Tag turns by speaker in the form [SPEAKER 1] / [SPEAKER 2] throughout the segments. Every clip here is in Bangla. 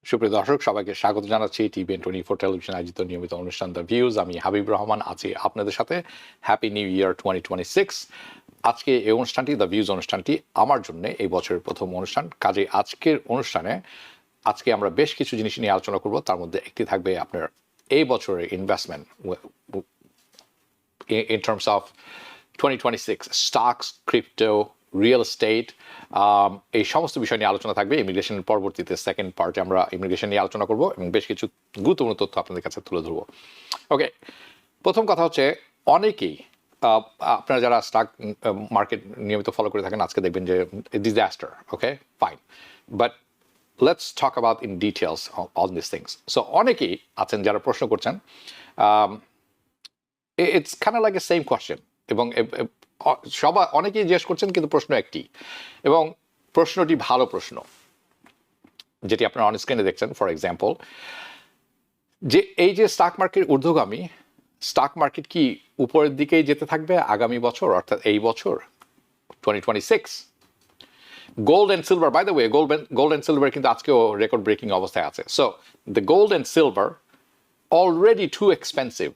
[SPEAKER 1] সুপ্রিয় দর্শক সবাইকে স্বাগত জানাচ্ছি টিভিএন 24 টেলিভিশন আয়োজিত নিয়মিত অনুষ্ঠান দ্য ভিউজ। আমি হাবিব রহমান আছি আপনাদের সাথে। হ্যাপি নিউ ইয়ার 2026। আজকে এই অনুষ্ঠানটি দ্য ভিউজ অনুষ্ঠানটি আমার জন্য এই বছরের প্রথম অনুষ্ঠান। কাজে আজকের অনুষ্ঠানে আজকে আমরা বেশ কিছু জিনিস নিয়ে আলোচনা করব। তার মধ্যে একটি থাকবে আপনার এই বছরের investment in terms of 2026 stocks, crypto, real estate, এই সমস্ত বিষয় নিয়ে আলোচনা থাকবে। ইমিগ্রেশনের পরবর্তীতে সেকেন্ড পার্টে আমরা ইমিগ্রেশন নিয়ে আলোচনা করব এবং বেশ কিছু গুরুত্বপূর্ণ তথ্য আপনাদের কাছে তুলে ধরবো। ওকে, প্রথম কথা হচ্ছে অনেকেই আপনারা যারা স্টক মার্কেট নিয়মিত ফলো করে থাকেন আজকে দেখবেন যে disaster. Okay fine, but let's talk about in details all this things. So অনেকেই আছেন যারা প্রশ্ন করছেন, it's kind of like a same question, এবং সবাই অনেকেই জিজ্ঞেস করছেন কিন্তু প্রশ্ন একটি, এবং প্রশ্নটি ভালো প্রশ্ন যেটি আপনারা অন স্ক্রিনে দেখছেন। ফর এক্সাম্পল, যে এই যে স্টক মার্কেট ঊর্ধ্বগামী, স্টক মার্কেট কি উপরের দিকেই যেতে থাকবে আগামী বছর, অর্থাৎ এই বছর 2026? Gold and silver, by the way, gold and silver কিন্তু আজকেও রেকর্ড ব্রেকিং অবস্থায় আছে। So the gold and silver already too expensive.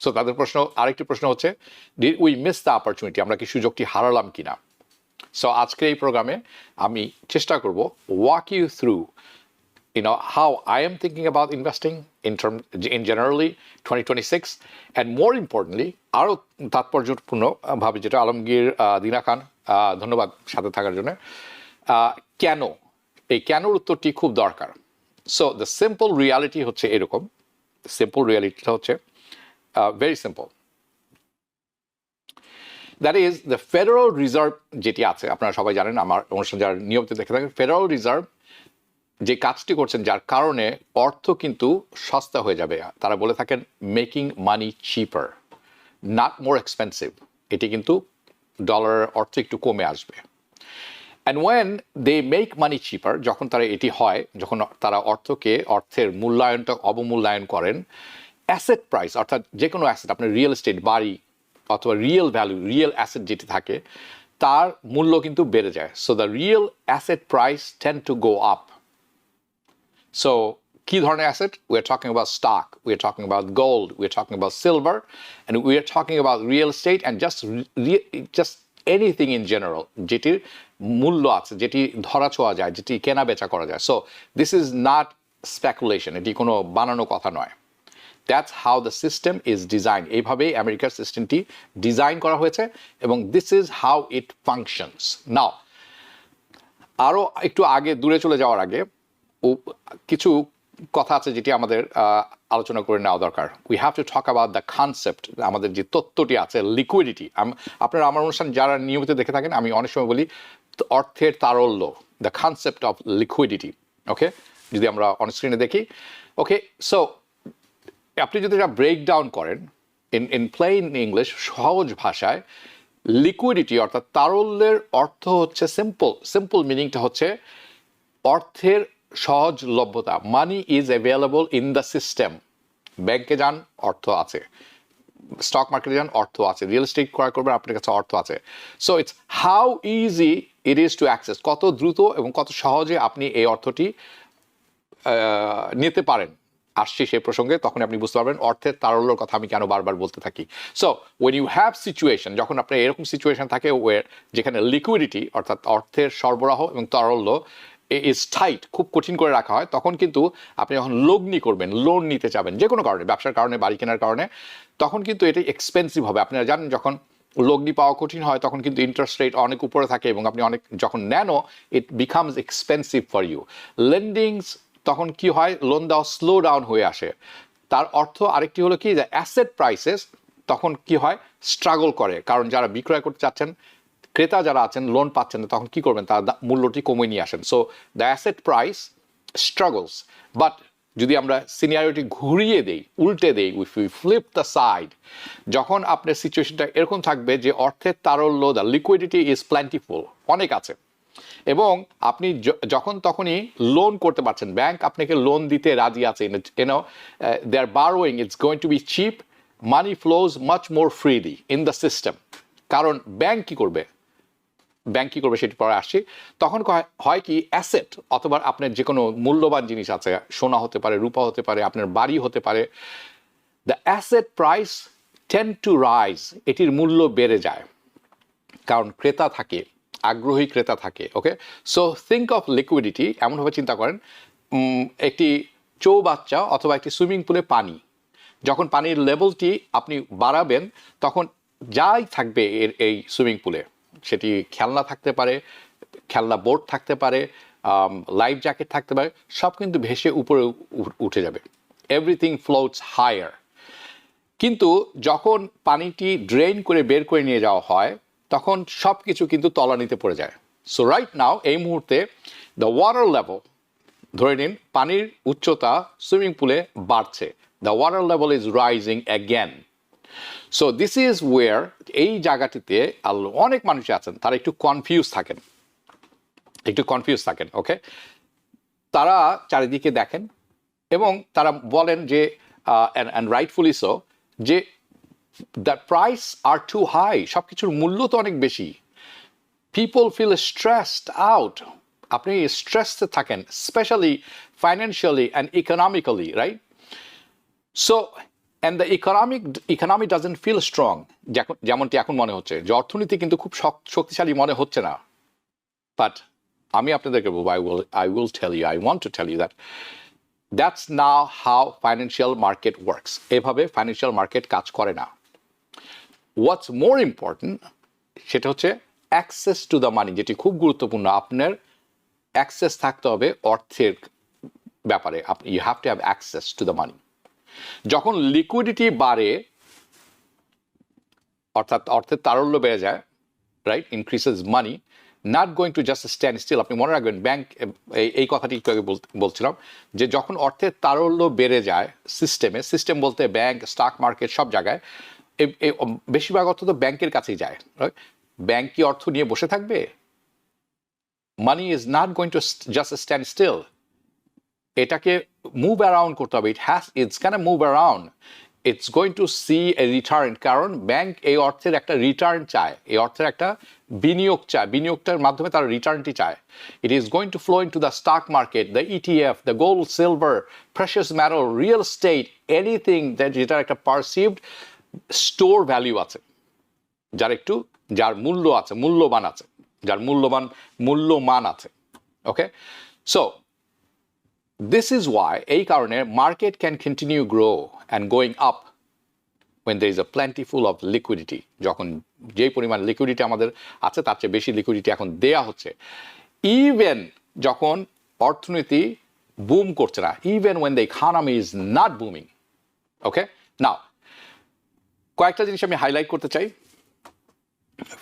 [SPEAKER 1] So তাদের প্রশ্ন, আরেকটি প্রশ্ন হচ্ছে, did we miss the opportunity, আমরা কি সুযোগটি হারালাম কিনা? সো আজকের এই প্রোগ্রামে আমি চেষ্টা করব walk you through how I am thinking about investing in generally 2026, and more importantly, আরও তাৎপর্যপূর্ণভাবে যেটা, আলমগীর দিনা খান, ধন্যবাদ সাথে থাকার জন্য। কেন, এই কেনর উত্তরটি খুব দরকার। সো দ্য সিম্পল রিয়ালিটি হচ্ছে এরকম, সিম্পল রিয়ালিটিটা হচ্ছে very simple. That is, the Federal Reserve যেটি আছে, আপনারা সবাই জানেন, আমার অনুষ্ঠান যারা নিয়মিত দেখে থাকেন, ফেডারেল রিজার্ভ যে কাজটি করছেন যার কারণে অর্থ কিন্তু সস্তা হয়ে যাবে। তারা বলে থাকেন making money cheaper, not more expensive. এটি কিন্তু ডলারের অর্থ একটু কমে আসবে। And when they make money cheaper, যখন তারা এটি হয়, যখন তারা অর্থের মূল্যায়নটা অবমূল্যায়ন করেন, অ্যাসেট প্রাইস, অর্থাৎ যে কোনো অ্যাসেট, আপনার রিয়েল এস্টেট, বাড়ি অথবা রিয়েল ভ্যালু, রিয়েল অ্যাসেট যেটি থাকে তার মূল্য কিন্তু বেড়ে যায়। So the real asset price tend to go up. So কী ধরনের asset? We are talking about stock, we are talking about gold, we are talking about silver, and we are talking about real estate, and just anything in general যেটির মূল্য আছে, যেটি ধরা ছোঁয়া যায়, যেটি কেনা বেচা করা যায়। So this is not speculation, এটি কোনো বানানো কথা নয়। That's how the system is designed. এইভাবেই আমেরিকার সিস্টেমটি ডিজাইন করা হয়েছে, এবং this is how it functions. Now, আরও একটু আগে দূরে চলে যাওয়ার আগে কিছু কথা আছে যেটি আমাদের আলোচনা করে নেওয়া দরকার। We have to talk about the concept, আমাদের যে তত্ত্বটি আছে, লিকুইডিটি। আপনারা আমার অনুষ্ঠান যারা নিয়মিত দেখে থাকেন, আমি অনেক সময় বলি অর্থের তারল্য, দ্য কনসেপ্ট অফ লিকুইডিটি। ওকে, যদি আমরা অন স্ক্রিনে দেখি, ওকে, সো আপনি যদি এটা ব্রেকডাউন করেন ইন প্লেন ইংলিশ, সহজ ভাষায়, লিকুইডিটি অর্থাৎ তারল্যের অর্থ হচ্ছে সিম্পল মিনিংটা হচ্ছে অর্থের সহজলভ্যতা। Money is available in the system. ব্যাংকে যান, অর্থ আছে; স্টক মার্কেটে যান, অর্থ আছে; রিয়েল এস্টেট ক্রয় করবেন, আপনার কাছে অর্থ আছে। So it's how easy it is to access, কত দ্রুত এবং কত সহজে আপনি এই অর্থটি নিতে পারেন। আসছি সেই প্রসঙ্গে, তখন আপনি বুঝতে পারবেন অর্থের তারল্যর কথা আমি কেন বারবার বলতে থাকি। So when you have situation, যখন আপনার এরকম সিচুয়েশন থাকে যেখানে লিকুইডিটি অর্থাৎ অর্থের সরবরাহ এবং তারল্য ইজ টাইট, খুব কঠিন করে রাখা হয়, তখন কিন্তু আপনি যখন লগ্নি করবেন, লোন নিতে চাবেন, যে কোনো কারণে, ব্যবসার কারণে, বাড়ি কেনার কারণে, তখন কিন্তু এটি এক্সপেন্সিভ হবে। আপনারা জানেন যখন লগ্নি পাওয়া কঠিন হয় তখন কিন্তু ইন্টারেস্ট রেট অনেক উপরে থাকে, এবং আপনি অনেক যখন নেনও, it becomes expensive for you. Lendings, তখন কি হয়, লোন দেওয়া স্লো ডাউন হয়ে আসে। তার অর্থ আরেকটি হলো কি, যে অ্যাসেট প্রাইসেস তখন কি হয়, স্ট্রাগল করে, কারণ যারা বিক্রয় করতে চাচ্ছেন, ক্রেতা যারা আছেন, লোন পাচ্ছেন না, তখন কি করবেন, তার মূল্যটি কমিয়ে নিয়ে আসেন। So the asset price struggles. But যদি আমরা সিনিয়রিটি ঘুরিয়ে দেই, উল্টে দেই, wife we flip the side, যখন আপনার সিচুয়েশনটা এরকম থাকবে যে অর্থের তারল্য, দ্য লিকুইডিটি ইজ প্ল্যান্টিফুল, অনেক আছে, এবং আপনি যখন তখনই লোন করতে পারছেন, ব্যাংক আপনাকে লোন দিতে রাজি আছে, they are borrowing, it's going to be cheap, money flows much more freely in the system. কারণ ব্যাংক কি করবে, ব্যাংক কী করবে সেটি পরে আসছি। তখন হয় কি অ্যাসেট অথবা আপনার যে কোনো মূল্যবান জিনিস আছে, সোনা হতে পারে, রূপা হতে পারে, আপনার বাড়ি হতে পারে, the asset price tend to rise, এটির মূল্য বেড়ে যায় কারণ ক্রেতা থাকে, আগ্রহী ক্রেতা থাকে। ওকে, সো থিঙ্ক অফ লিকুইডিটি এমনভাবে চিন্তা করেন একটি চৌবাচ্চা অথবা একটি সুইমিং পুলে পানি, যখন পানির লেভেলটি আপনি বাড়াবেন তখন যাই থাকবে এই সুইমিং পুলে, সেটি খেলনা থাকতে পারে, খেলনা বোর্ড থাকতে পারে, লাইফ জ্যাকেট থাকতে পারে, সব কিন্তু ভেসে উপরে উঠে যাবে, এভরিথিং ফ্লোটস হায়ার। কিন্তু যখন পানিটি ড্রেন করে বের করে নিয়ে যাওয়া হয় তখন সব কিছু কিন্তু তলানিতে পড়ে যায়। সো রাইট নাও এই মুহূর্তে দ্য ওয়াটার লেভেল, ধরে নিন পানির উচ্চতা সুইমিং পুলে বাড়ছে, the water level is rising again. So this is where, এই জায়গাটিতে অনেক মানুষ আছেন তারা একটু কনফিউজ থাকেন। ওকে, তারা চারিদিকে দেখেন এবং তারা বলেন যে অ্যান্ড রাইটফুলি সো, যে the price are too high, সব কিছুর মূল্য তো অনেক বেশি। পিপল ফিল স্ট্রেসড আউট, আপনি স্ট্রেসে থাকেন, specially financially and economically, right? So and the economy doesn't feel strong, যেমনটি এখন মনে হচ্ছে যে অর্থনীতি কিন্তু খুব শক্তিশালী মনে হচ্ছে না। বাট আমি আপনাদেরকে বলবো, I will tell you, I want to tell you that that's now how financial market works. এভাবে ফাইন্যান্সিয়াল মার্কেট কাজ করে না। What's more important সেটা হচ্ছে অ্যাক্সেস টু দ্য মানি, যেটি খুব গুরুত্বপূর্ণ। আপনার অ্যাক্সেস থাকতে হবে অর্থের ব্যাপারে, you have to have access to the money. যখন লিকুইডিটি বাড়ে অর্থাৎ অর্থের তারল্য বেড়ে যায়, right, increases money, not going to just stand still. আপনি মনে রাখবেন, ব্যাংক এই কথাটি একটু আগে বলছিলাম যে যখন অর্থের তারল্য বেড়ে যায় সিস্টেম বলতে ব্যাংক, স্টক মার্কেট, সব জায়গায় বেশিরভাগ অর্থ তো ব্যাংকের কাছেই যায়। ব্যাংক কি অর্থ নিয়ে বসে থাকবে? Money is not going to just stand still, এটাকে মুভ অ্যারাউন্ড করতে হবে। It's can move around, it's going to see a return, কারণ ব্যাংক এই অর্থের একটা রিটার্ন চায়, এই অর্থের একটা বিনিয়োগ চায়, বিনিয়োগটার মাধ্যমে তারা রিটার্নটি চায়। It is going two flow in to the stock market, the ETF, the gold, silver, precious metal, real estate, anything যেটার একটা পারসিভড স্টোর ভ্যালিউ আছে, যার মূল্য আছে, মূল্যবান আছে, যার মূল্যমান আছে। ওকে, সো this is why এই কারণে market can continue grow and going up when there is a plentiful of liquidity, যখন যেই পরিমাণ লিকুইডিটি আমাদের আছে তার চেয়ে বেশি লিকুইডিটি এখন দেয়া হচ্ছে। ইভেন যখন অর্থনীতি বুম করছে না, even when the economy is not booming. ওকে, নাও কয়েকটা জিনিস আমি হাইলাইট করতে চাই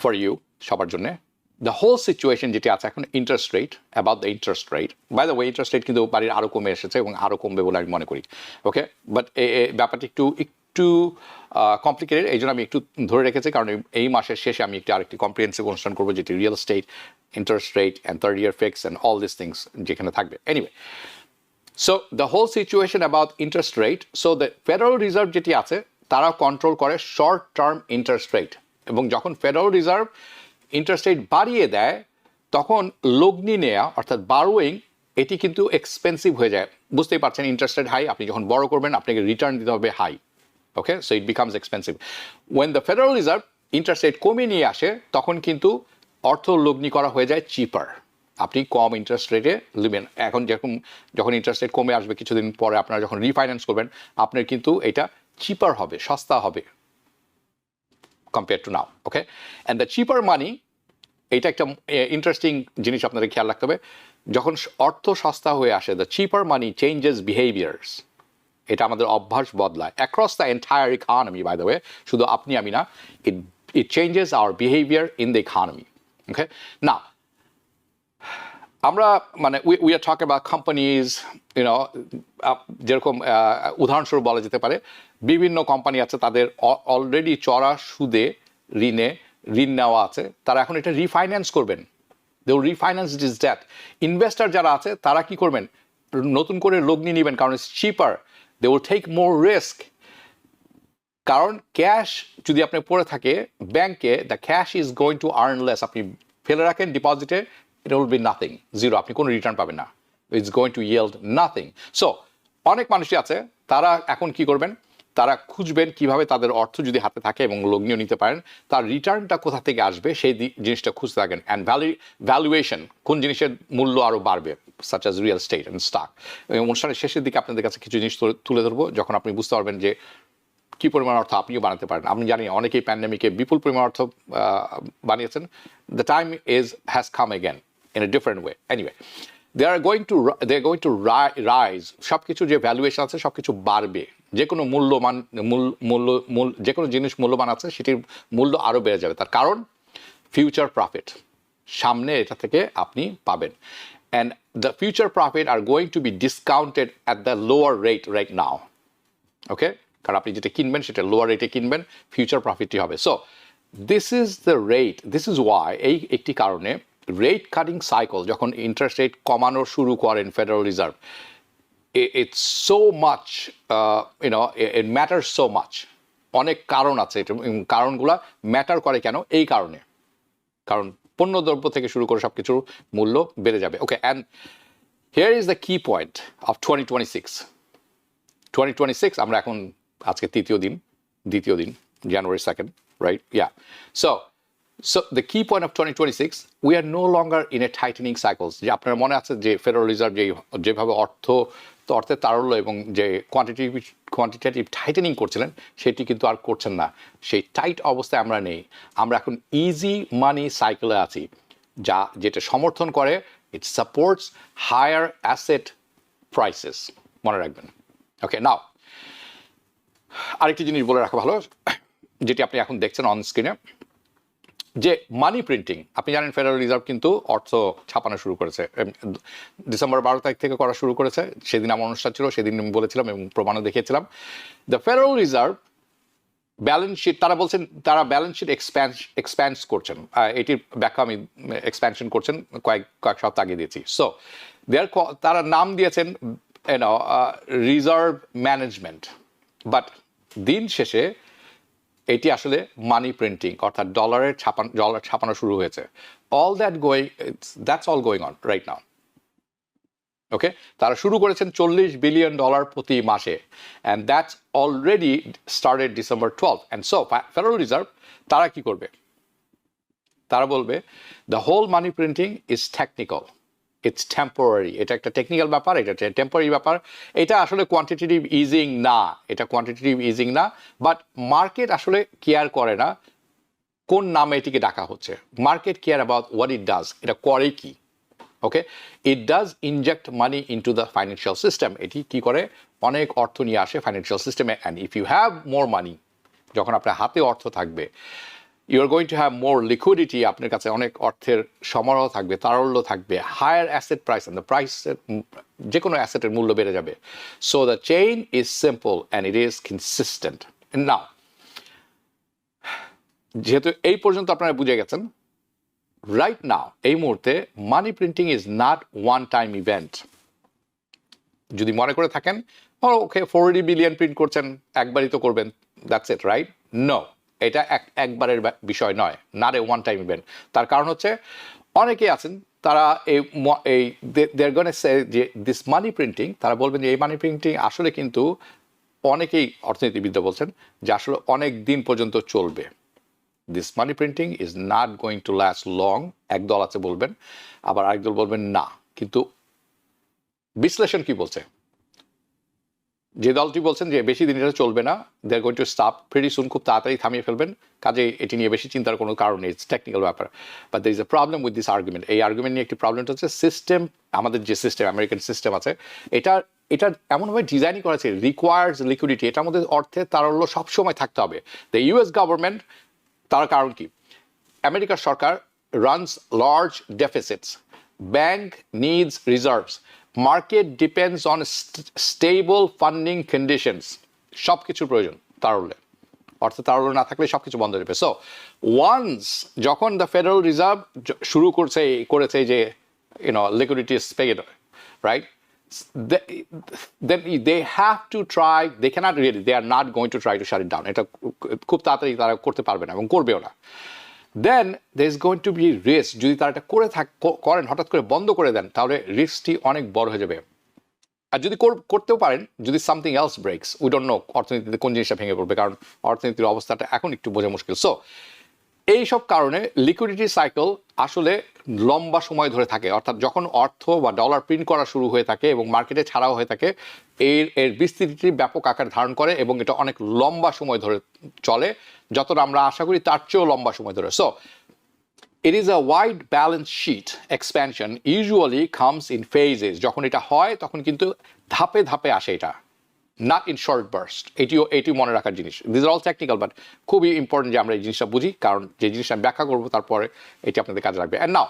[SPEAKER 1] ফর ইউ, সবার জন্য। দ্য হোল সিচুয়েশন যেটি আছে এখন, interest rate, about the interest rate, by the way interest rate কিন্তু বাড়ির আরও কমে এসেছে এবং আরও কমবে বলে আমি মনে করি। ওকে, বাট ব্যাপারটি একটু কমপ্লিকেটেড, এই জন্য আমি একটু ধরে রেখেছি, কারণ এই মাসের শেষে আমি আরেকটি কম্প্রিহেন্সিভ অনুষ্ঠান করবো যেটি real estate, interest rate and third year fix and all this things যেখানে থাকবে। Anyway, so the whole situation about interest rate, so the Federal Reserve যেটি আছে তারা কন্ট্রোল করে শর্ট টার্ম ইন্টারেস্ট রেট, এবং যখন ফেডারেল রিজার্ভ ইন্টারেস্ট রেট বাড়িয়ে দেয় তখন লগ্নি নেয়া অর্থাৎ বারোয়িং, এটি কিন্তু এক্সপেন্সিভ হয়ে যায়। বুঝতেই পারছেন, ইন্টারেস্ট রেট হাই, আপনি যখন বড় করবেন আপনাকে রিটার্ন দিতে হবে high. Okay, so it becomes expensive. When the Federal Reserve interest rate কমিয়ে নিয়ে আসে তখন কিন্তু অর্থ লগ্নি করা হয়ে যায় চিপার, আপনি কম ইন্টারেস্ট রেটে নেবেন। এখন যখন ইন্টারেস্ট রেট কমে আসবে কিছুদিন পরে, আপনারা যখন রিফাইন্যান্স করবেন আপনার কিন্তু এটা চিপার হবে, সস্তা হবে compared to now. Okay, and the cheaper money, এটা একটা ইন্টারেস্টিং জিনিস আপনাদের খেয়াল রাখতে হবে, যখন অর্থ সস্তা হয়ে আসে, the cheaper money changes behaviors, এটা আমাদের অভ্যাস বদলায় across the entire economy, by the way, শুধু আপনি আমি না, it changes our behavior in the economy. Okay, now আমরা মানে we are talking about companies, you know, যেরকম উদাহরণস্বরূপ বলা যেতে পারে বিভিন্ন কোম্পানি আছে তাদের অলরেডি চড়া সুদে ঋণ নেওয়া আছে, তারা এখন এটা রিফাইন্যান্স করবেন, they will refinance this debt. Investor যারা আছে তারা কি করবেন, নতুন করে লগ্নি নেবেন, কারণ it's cheaper, they will take more risk. কারণ ক্যাশ যদি আপনি পড়ে থাকে ব্যাংকে, the cash is going to earn less, আপনি ফেলে রাখেন ডিপোজিটে, it will be nothing, zero, আপনি কোনো রিটার্ন পাবেন না, it's going to yield nothing. So অনেক মানুষই আছে তারা এখন কি করবেন, তারা খুঁজবেন কিভাবে তাদের অর্থ যদি হাতে থাকে এবং লগ্নিও নিতে পারেন, তার রিটার্নটা কোথা থেকে আসবে সেই জিনিসটা খুঁজতে থাকেন। অ্যান্ড ভ্যালুয়েশন, কোন জিনিসের মূল্য আরও বাড়বে, such as real estate and stock. এবং অনুষ্ঠানের শেষের দিকে আপনাদের কাছে কিছু জিনিস তুলে ধরবো যখন আপনি বুঝতে পারবেন যে কী পরিমাণ অর্থ আপনিও বানাতে পারেন। আপনি জানি অনেকেই প্যান্ডেমিকে বিপুল পরিমাণ অর্থ বানিয়েছেন। The time has come again in a different way. Anyway, they are going to rise, সব কিছু যে ভ্যালুয়েশন আছে সব কিছু বাড়বে, যে কোনো যে কোনো জিনিস মূল্যবান আছে সেটির মূল্য আরও বেড়ে যাবে। তার কারণ ফিউচার প্রফিট, সামনে এটা থেকে আপনি পাবেন। And the future profit are going to be discounted at the lower rate right now. Okay, কারণ আপনি যেটা কিনবেন সেটা লোয়ার রেটে কিনবেন, ফিউচার প্রফিটটি হবে। So this is the rate, this is Y, এই একটি কারণে রেট কাটিং সাইকেল যখন ইন্টারেস্ট রেট কমানো শুরু করেন federal reserve, it's so much, it matters so much. অনেক কারণ আছে, কারণগুলা ম্যাটার করে কেন, এই কারণে, কারণ পণ্যদ্রব্য থেকে শুরু করে সব কিছুর মূল্য বেড়ে যাবে। ওকে, অ্যান্ড হিয়ার ইজ দ্য কি পয়েন্ট অফ 2026, আমরা এখন আজকে দ্বিতীয় দিন, January 2nd, right? Yeah. So the key point of 2026, we are no longer in a tightening cycles. যে আপনার মনে আছে যে ফেডারেল রিজার্ভ যেভাবে অর্থের তারল্য এবং যে কোয়ান্টিটেটিভ টাইটেনিং করছিলেন সেটি কিন্তু আর করছেন না। সেই টাইট অবস্থায় আমরা নেই, আমরা এখন ইজি মানি সাইকেলে আছি, যেটা সমর্থন করে, ইট সাপোর্টস হায়ার অ্যাসেট প্রাইসেস, মনে রাখবেন। ওকে, নাও আরেকটি জিনিস বলে রাখা ভালো, যেটি আপনি এখন দেখছেন অন স্ক্রিনে, যে মানি প্রিন্টিং। আপনি জানেন ফেডারেল রিজার্ভ কিন্তু অর্থ ছাপানো শুরু করেছে, ডিসেম্বর 12 তারিখ থেকে করা শুরু করেছে। সেদিন আমার অনুষ্ঠান ছিল, সেদিন আমি বলেছিলাম এবং প্রমাণও দেখিয়েছিলাম। The Federal Reserve balance sheet, তারা বলছেন তারা ব্যালেন্স শিট এক্সপ্যান্ড করছেন, এটির ব্যাখ্যা আমি এক্সপ্যানশন করছেন কয়েক সপ্তাহ আগে দিয়েছি। সো তারা নাম দিয়েছেন রিজার্ভ ম্যানেজমেন্ট, বাট দিন শেষে এটি আসলে মানি প্রিন্টিং, অর্থাৎ ডলার ছাপানো শুরু হয়েছে। That's all going on right now. Okay, তারা শুরু করেছেন $40 বিলিয়ন প্রতি মাসে, and that's already started December 12th. And so federal reserve তারা কি করবে, তারা বলবে the whole money printing is technical, it's temporary. এটা একটা টেকনিক্যাল ব্যাপার, এটা টেম্পোরারি ব্যাপার, এটা আসলে কোয়ান্টিটেটিভ ইজিং না, বাট মার্কেট আসলে কেয়ার করে না কোন নামে এটিকে ডাকা হচ্ছে। Market care about what it does, এটা করে কি। Okay, it does inject money into the financial system, এটি কি করে, অনেক অর্থ নিয়ে আসে ফাইন্যান্সিয়াল সিস্টেমে। And if you have more money, যখন আপনার হাতে অর্থ থাকবে, you are going to have more liquidity, আপনার কাছে অনেক অর্থের সমারোহ থাকবে, তারল্য থাকবে, higher asset price, and the price, যে কোনো অ্যাসেটের মূল্য বেড়ে যাবে। So the chain is simple and it is consistent. Now যেহেতু এই পর্যন্ত আপনারা বুঝে গেছেন, রাইট নাও এই মুহূর্তে money printing is not one time event. যদি মনে করে থাকেন ওকে 40 বিলিয়ন প্রিন্ট করছেন, একবারই তো করবেন, দ্যাটস ইট, রাইট? নো, এটা একবারের বিষয় নয়, not a one time event. তার কারণ হচ্ছে অনেকেই আছেন তারা এই দেয়ার গোনা সে যে দিস মানি প্রিন্টিং, তারা বলবেন যে এই মানি প্রিন্টিং আসলে কিন্তু অনেকেই অর্থনীতিবিদরা বলছেন যে আসলে অনেক দিন পর্যন্ত চলবে। This money printing is not going to last long, একদল আছে বলবেন, আবার আরেকদল বলবেন না। কিন্তু বিশ্লেষণ কি বলছে? যে দলটি বলছেন যে বেশি দিন এটা চলবে না, they are going to stop very soon, খুব তাড়াতাড়ি থামিয়ে ফেলবেন, কাজে এটি নিয়ে বেশি চিন্তার কোনো কারণ নেই, ইটস টেকনিক্যাল ব্যাপার। But there is a problem with this argument. এই আর্গুমেন্ট নিয়ে একটি প্রবলেমটা হচ্ছে সিস্টেম, আমাদের যে সিস্টেম, আমেরিকান সিস্টেম আছে, এটা এমনভাবে ডিজাইনই করেছে, রিকোয়ার্স লিকুইডিটি, এটার মধ্যে অর্থের তারল্য সবসময় থাকতে হবে। দ্য ইউএস গভর্নমেন্ট, তার কারণ কি, আমেরিকার সরকার runs large deficits, bank needs reserves, market depends on stable funding conditions, সব কিছুর প্রয়োজন তারল্যে, অর্থাৎ তারল্য না থাকলে সব কিছু বন্ধ হয়ে যাবে। সো ওয়ান্স যখন দ্য ফেডারেল রিজার্ভ শুরু করেছে যে liquidity is paid, right, then they have to try, they cannot really, they are not going to try to shut it down. এটা খুব তাড়াতাড়ি তারা করতে পারবে না এবং করবেও না। Then there is going to be risk. যদি তারা এটা করেন, হঠাৎ করে বন্ধ করে দেন, তাহলে রিস্কটি অনেক বড় হয়ে যাবে। আর যদি করতেও পারেন, যদি something else ব্রেকস, we don't know অর্থনীতিতে কোন জিনিসটা ভেঙে পড়বে, কারণ অর্থনীতির অবস্থাটা এখন একটু বোঝা মুশকিল। সো এইসব কারণে লিকুইডিটি সাইকেল আসলে লম্বা সময় ধরে থাকে, অর্থাৎ যখন অর্থ বা ডলার প্রিন্ট করা শুরু হয়ে থাকে এবং মার্কেটে ছাড়াও হয়ে থাকে, এর বিস্তৃতি ব্যাপক আকার ধারণ করে এবং এটা অনেক লম্বা সময় ধরে চলে, যতটা আমরা আশা করি তার চেয়েও লম্বা সময় ধরে। So it is a wide balance sheet expansion usually comes in phases. যখন এটা হয় তখন কিন্তু ধাপে ধাপে আসে, এটা not in short burst. এটিও মনে রাখার জিনিস। This are all technical, but খুবই ইম্পর্টেন্ট যে আমরা এই জিনিসটা বুঝি, কারণ যে জিনিসটা আমি ব্যাখ্যা করবো তারপরে এটি আপনাদের কাজে লাগবে। অ্যান্ড নাও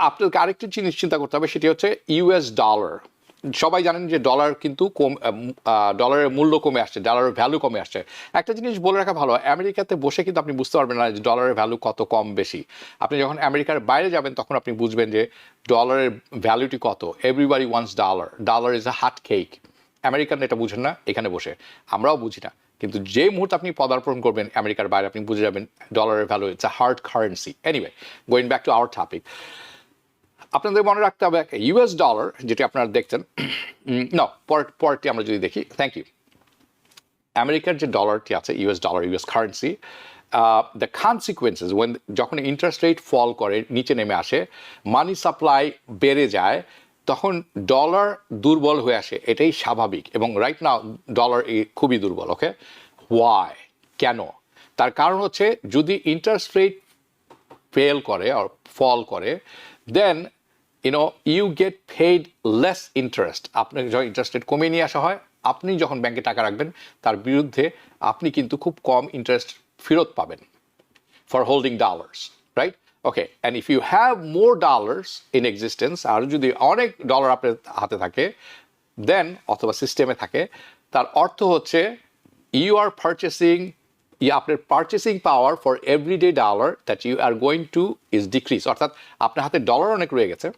[SPEAKER 1] আপনাদেরকে আরেকটি জিনিস চিন্তা করতে হবে, সেটি হচ্ছে ইউএস ডলার। সবাই জানেন যে ডলার কিন্তু ডলারের মূল্য কমে আসছে, ডলারের ভ্যালু কমে আসছে। একটা জিনিস বলে রাখা ভালো, আমেরিকাতে বসে কিন্তু আপনি বুঝতে পারবেন না যে ডলারের ভ্যালু কত কম বেশি। আপনি যখন আমেরিকার বাইরে যাবেন তখন আপনি বুঝবেন যে ডলারের ভ্যালুটি কত। Everybody wants dollar, dollar is a hot cake. American এটা বুঝেন না এখানে বসে, আমরাও বুঝি না, কিন্তু যে মুহূর্তে আপনি পদার্পণ করবেন আমেরিকার বাইরে, আপনি বুঝে যাবেন ডলারের value it's a hard currency. Anyway, going back to our topic, আপনাদের মনে রাখতে হবে ইউএস ডলার যেটি আপনারা দেখছেন, না পরেরটি আমরা যদি দেখি, থ্যাংক ইউ। আমেরিকার যে ডলারটি আছে, US dollar, US currency, the consequences when, যখন ইন্টারেস্ট রেট ফল করে, নিচে নেমে আসে, মানি সাপ্লাই বেড়ে যায়, তখন ডলার দুর্বল হয়ে আসে, এটাই স্বাভাবিক। এবং রাইট নাও ডলার খুবই দুর্বল। ওকে, ওয়াই, কেন? তার কারণ হচ্ছে যদি ইন্টারেস্ট রেট ফেল করে আর ফল করে, দেন you get paid less interest. আপনাকে যখন ইন্টারেস্ট রেট কমিয়ে নিয়ে আসা হয়, আপনি যখন ব্যাংকে টাকা রাখবেন তার বিরুদ্ধে আপনি কিন্তু খুব কম ইন্টারেস্ট ফেরত পাবেন for holding dollars, right? Okay, and if you have more dollars in existence, আর যদি অনেক ডলার আপনার হাতে থাকে, দেন অথবা সিস্টেমে থাকে, তার অর্থ হচ্ছে ইউ আর পারচেসিং, আপনার purchasing power for everyday dollar that you are going to is decrease. অর্থাৎ আপনার হাতে ডলার অনেক রয়ে গেছে,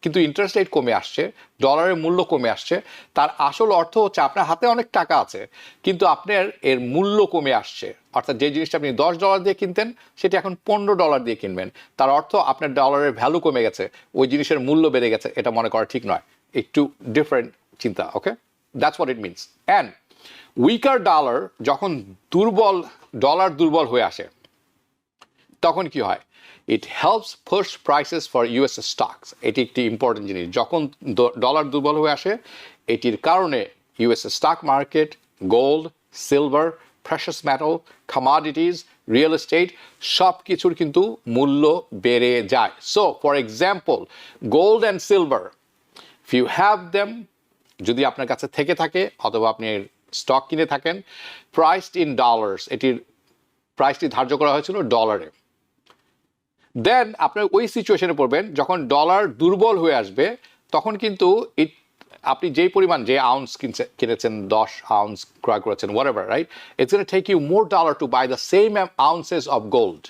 [SPEAKER 1] কিন্তু ইন্টারেস্ট রেট কমে আসছে, ডলারের মূল্য কমে আসছে, তার আসল অর্থ হচ্ছে আপনার হাতে অনেক টাকা আছে কিন্তু আপনার এর মূল্য কমে আসছে। অর্থাৎ যে জিনিসটা আপনি $10 দিয়ে কিনতেন সেটা এখন $15 দিয়ে কিনবেন, তার অর্থ আপনার ডলারের ভ্যালু কমে গেছে, ওই জিনিসের মূল্য বেড়ে গেছে। এটা মনে করা ঠিক নয়, একটু ডিফারেন্ট চিন্তা। Okay, that's what it means. And weaker dollar, যখন ডলার দুর্বল হয়ে আসে, তখন কি হয়? It helps push prices for US stocks. এটি একটি ইম্পর্টেন্ট জিনিস। যখন ডলার দুর্বল হয়ে আসে, এটির কারণে US stock market, gold, silver, precious metal, commodities, real estate, সব কিছুর কিন্তু মূল্য বেড়ে যায়। So for example, gold and silver, if you have them, যদি আপনার কাছে থেকে থাকে অথবা আপনি স্টক কিনে থাকেন, প্রাইসড ইন ডলার্স, এটির প্রাইসটি ধার্য করা হয়েছিল ডলারে, দেন আপনার ওই সিচুয়েশনে পড়বেন যখন ডলার দুর্বল হয়ে আসবে, তখন কিন্তু আপনি যেই পরিমাণ, যে আউন্স কিনেছেন, 10 আউন্স ক্রয় করেছেন, whatever, right, it's going to take you more dollar to buy the same ounces of gold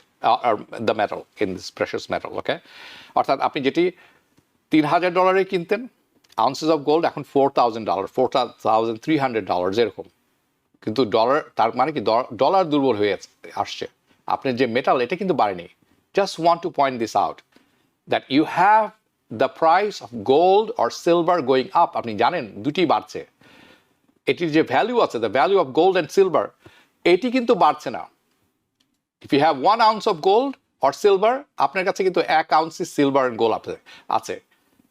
[SPEAKER 1] or the metal in this precious metal. Okay, অর্থাৎ আপনি যেটি $3,000 কিনতেন আউন্সেস অফ গোল্ড, এখন $4,000, $4,300 এরকম। কিন্তু ডলার, তার মানে কি ডলার দুর্বল হয়ে আসছে, আপনার যে মেটাল এটা কিন্তু বাড়েনি। Just want to point this out that you have the price of gold or silver going up. আপনি জানেন দুটি বাড়ছে, এটির যে ভ্যালু আছে, the value of gold and silver, এটি কিন্তু বাড়ছে না। If you have 1 ounce of gold or silver, আপনার কাছে কিন্তু 1 ounce সিলভার and গোল্ড আছে,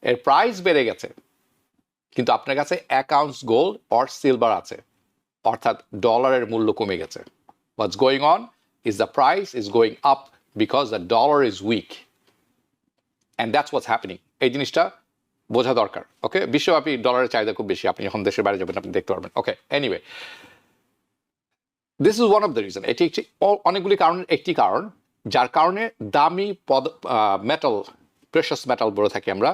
[SPEAKER 1] এর প্রাইস বেড়ে গেছে, কিন্তু আপনার কাছে 1 ounce গোল্ড or সিলভার আছে, অর্থাৎ ডলারের মূল্য কমে গেছে। What's going on is the price is going up because the dollar is weak, and that's what's happening. এই জিনিসটা বোঝা দরকার। ওকে, বিশ্বব্যাপী ডলারের চাহিদা খুব বেশি, আপনি যখন দেশের বাইরে যাবেন আপনি দেখতে পারবেন। Okay, anyway, this is one of the reason. এটি অনেকগুলি কারণের একটি কারণ, যার কারণে দামি মেটাল, প্রেশাস মেটাল বলে থাকি আমরা,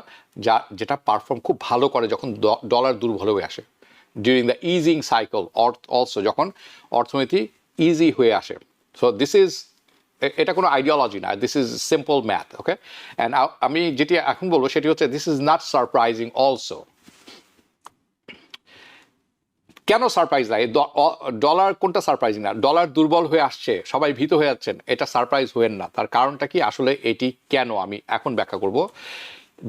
[SPEAKER 1] যেটা পারফর্ম খুব ভালো করে যখন ডলার দুর্বল হয়ে আসে, ডিউরিং দ্য ইজিং সাইকেল, অলসো যখন অর্থনীতি ইজি হয়ে আসে। সো দিস ইজ, এটা কোনো আইডিওলজি না, this is simple math. Okay, and আমি যেটি এখন বলবো সেটি হচ্ছে this is not surprising also. কেন সারপ্রাইজ লাগে? ডলার কোনটা সারপ্রাইজিং না? ডলার দুর্বল হয়ে আসছে, সবাই ভীত হয়ে যাচ্ছেন, এটা সারপ্রাইজ হয়েন না। তার কারণটা কি আসলে এটি কেন আমি এখন ব্যাখ্যা করব।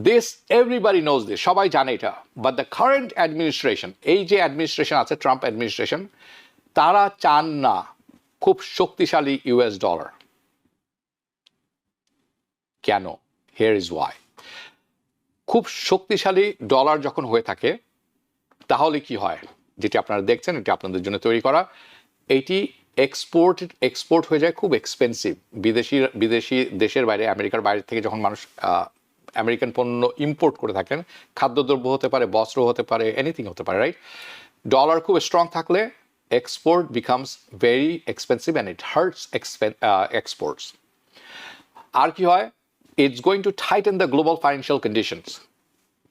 [SPEAKER 1] দিস এভরিবডি নোজ দিস, সবাই জানে এটা, বাট দ্য কারেন্ট অ্যাডমিনিস্ট্রেশন, এই যে অ্যাডমিনিস্ট্রেশন আছে ট্রাম্প অ্যাডমিনিস্ট্রেশন, তারা চান না খুব শক্তিশালী ইউএস ডলার। কেন? Here is Y. খুব শক্তিশালী ডলার যখন হয়ে থাকে তাহলে কি হয়, যেটি আপনারা দেখছেন, এটি আপনাদের জন্য তৈরি করা, এইটি এক্সপোর্ট হয়ে যায় খুব এক্সপেন্সিভ। বিদেশি দেশের বাইরে, আমেরিকার বাইরে থেকে যখন মানুষ আমেরিকান পণ্য ইম্পোর্ট করে থাকেন, খাদ্যদ্রব্য হতে পারে, বস্ত্র হতে পারে, এনিথিং হতে পারে, রাইট? ডলার খুব স্ট্রং থাকলে export becomes very expensive and it hurts exports. আর কি হয়? It's going to tighten the global financial conditions.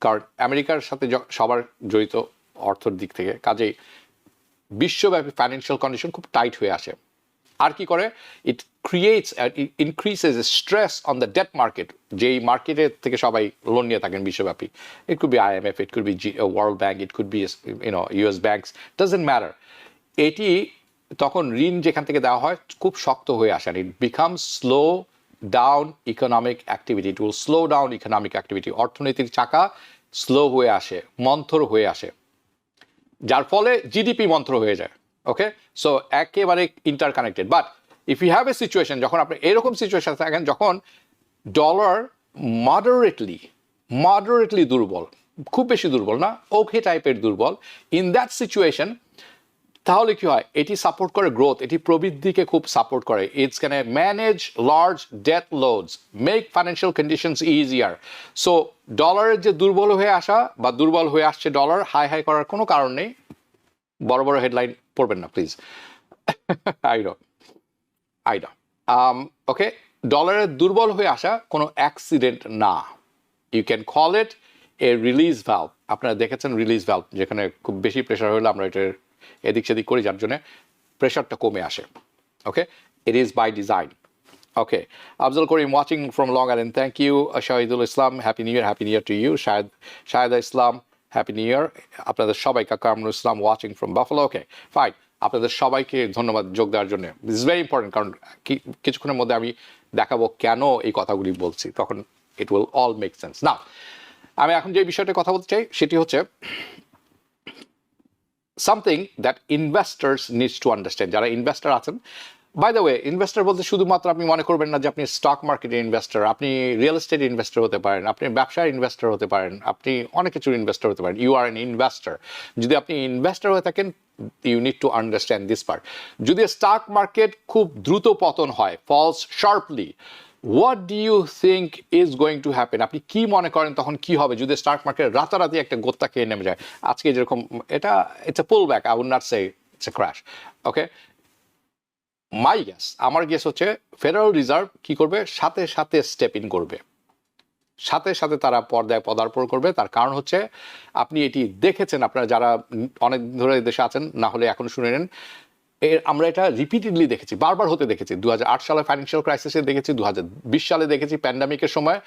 [SPEAKER 1] কারণ আমেরিকার সাথে সবার জড়িত অর্থের দিক থেকে, কাজেই বিশ্বব্যাপী ফাইন্যান্সিয়াল কন্ডিশন খুব টাইট হয়ে আসে। আর কি করে? It creates, it increases stress on the debt market, যেই মার্কেটের থেকে সবাই লোন নিয়ে থাকেন বিশ্বব্যাপী। It could be IMF, it could be World Bank, it could be US banks, doesn't matter. এটি তখন ঋণ যেখান থেকে দেওয়া হয় খুব শক্ত হয়ে আসে। It becomes slow down economic activity, it will slow down economic activity. অর্থনীতির চাকা স্লো হয়ে আসে, মন্থর হয়ে আসে, যার ফলে জিডিপি মন্থর হয়ে যায়। ওকে, সো একেবারে interconnected. But if you have a situation, যখন আপনি এরকম সিচুয়েশন থাকেন যখন ডলার মডারেটলি দুর্বল, খুব বেশি দুর্বল না, ওকে টাইপের দুর্বল, ইন দ্যাট সিচুয়েশন তাহলে কি হয়? এটি সাপোর্ট করে গ্রোথ, এটি প্রবৃদ্ধিকে খুব সাপোর্ট করে। It's can manage large debt loads, make financial conditions easier. So ডলারের যে দুর্বল হয়ে আসা বা দুর্বল হয়ে আসছে ডলার, হাই করার কোনো কারণ নেই। বড় বড় হেডলাইন পড়বেন না প্লিজ। I know. ওকে, ডলারের দুর্বল হয়ে আসা কোনো অ্যাক্সিডেন্ট না। You can call it a release valve. আপনারা দেখেছেন রিলিজ ভ্যালভ, যেখানে খুব বেশি প্রেশার হলে আমরা এটার এদিক সেদিক করি, যার জন্য প্রেশারটা কমে আসে। Okay, it is by design. Okay, Afzal Karim watching from Long Island, thank you. Shahidul Islam, happy new year to you. Shaheda Islam, happy new year. আপনাদের সবাইকে, Kamrul Islam watching from Buffalo. Okay fine, আপনাদের সবাইকে ধন্যবাদ যোগ দেওয়ার জন্য। দিস ইজ ভেরি ইম্পর্টেন্ট, কারণ কিছুক্ষণের মধ্যে আমি দেখাবো কেন এই কথাগুলি বলছি, তখন it will all make sense. না, আমি এখন যে বিষয়টা কথা বলতে চাই সেটি হচ্ছে something that investors needs to understand. যারা ইনভেস্টর আছেন, বাই দ্য ওয়ে, ইনভেস্টর বলতে শুধুমাত্র আপনি মনে করবেন না যে আপনি স্টক মার্কেটের ইনভেস্টর, আপনি রিয়েল এস্টেট ইনভেস্টর হতে পারেন, আপনি ব্যবসার ইনভেস্টর হতে পারেন, আপনি অনেক কিছুর ইনভেস্টর হতে পারেন। You are an investor. যদি আপনি ইনভেস্টর হয়ে থাকেন, you need to understand this part. যদি স্টক মার্কেট খুব দ্রুত পতন হয়, falls sharply, what do you think is going to happen? আপনি কি মনে করেন তখন কি হবে যদি স্টক মার্কেট রাতারাতি একটা গোত্তা খেয়ে নেমে যায়? আজকে যেরকম এটা, it's a pull back, I would not say it's a crash. Okay, my guess, আমার গেস হচ্ছে ফেডারেল রিজার্ভ কি করবে? সাথে সাথে স্টেপ ইন করবে, সাথে সাথে তারা পর্দায় পদার্পণ করবে। তার কারণ হচ্ছে, আপনি এটি দেখেছেন, আপনারা যারা অনেক ধরে দেশে আছেন, না হলে এখন শুনে নেন, আমরা এটা রিপিটেডলি দেখেছি, বারবার হতে দেখেছি। 2008 সালে ফাইন্যান্সিয়াল ক্রাইসিসে দেখেছি, 2020 সালে দেখেছি, প্যান্ডামিকের সময়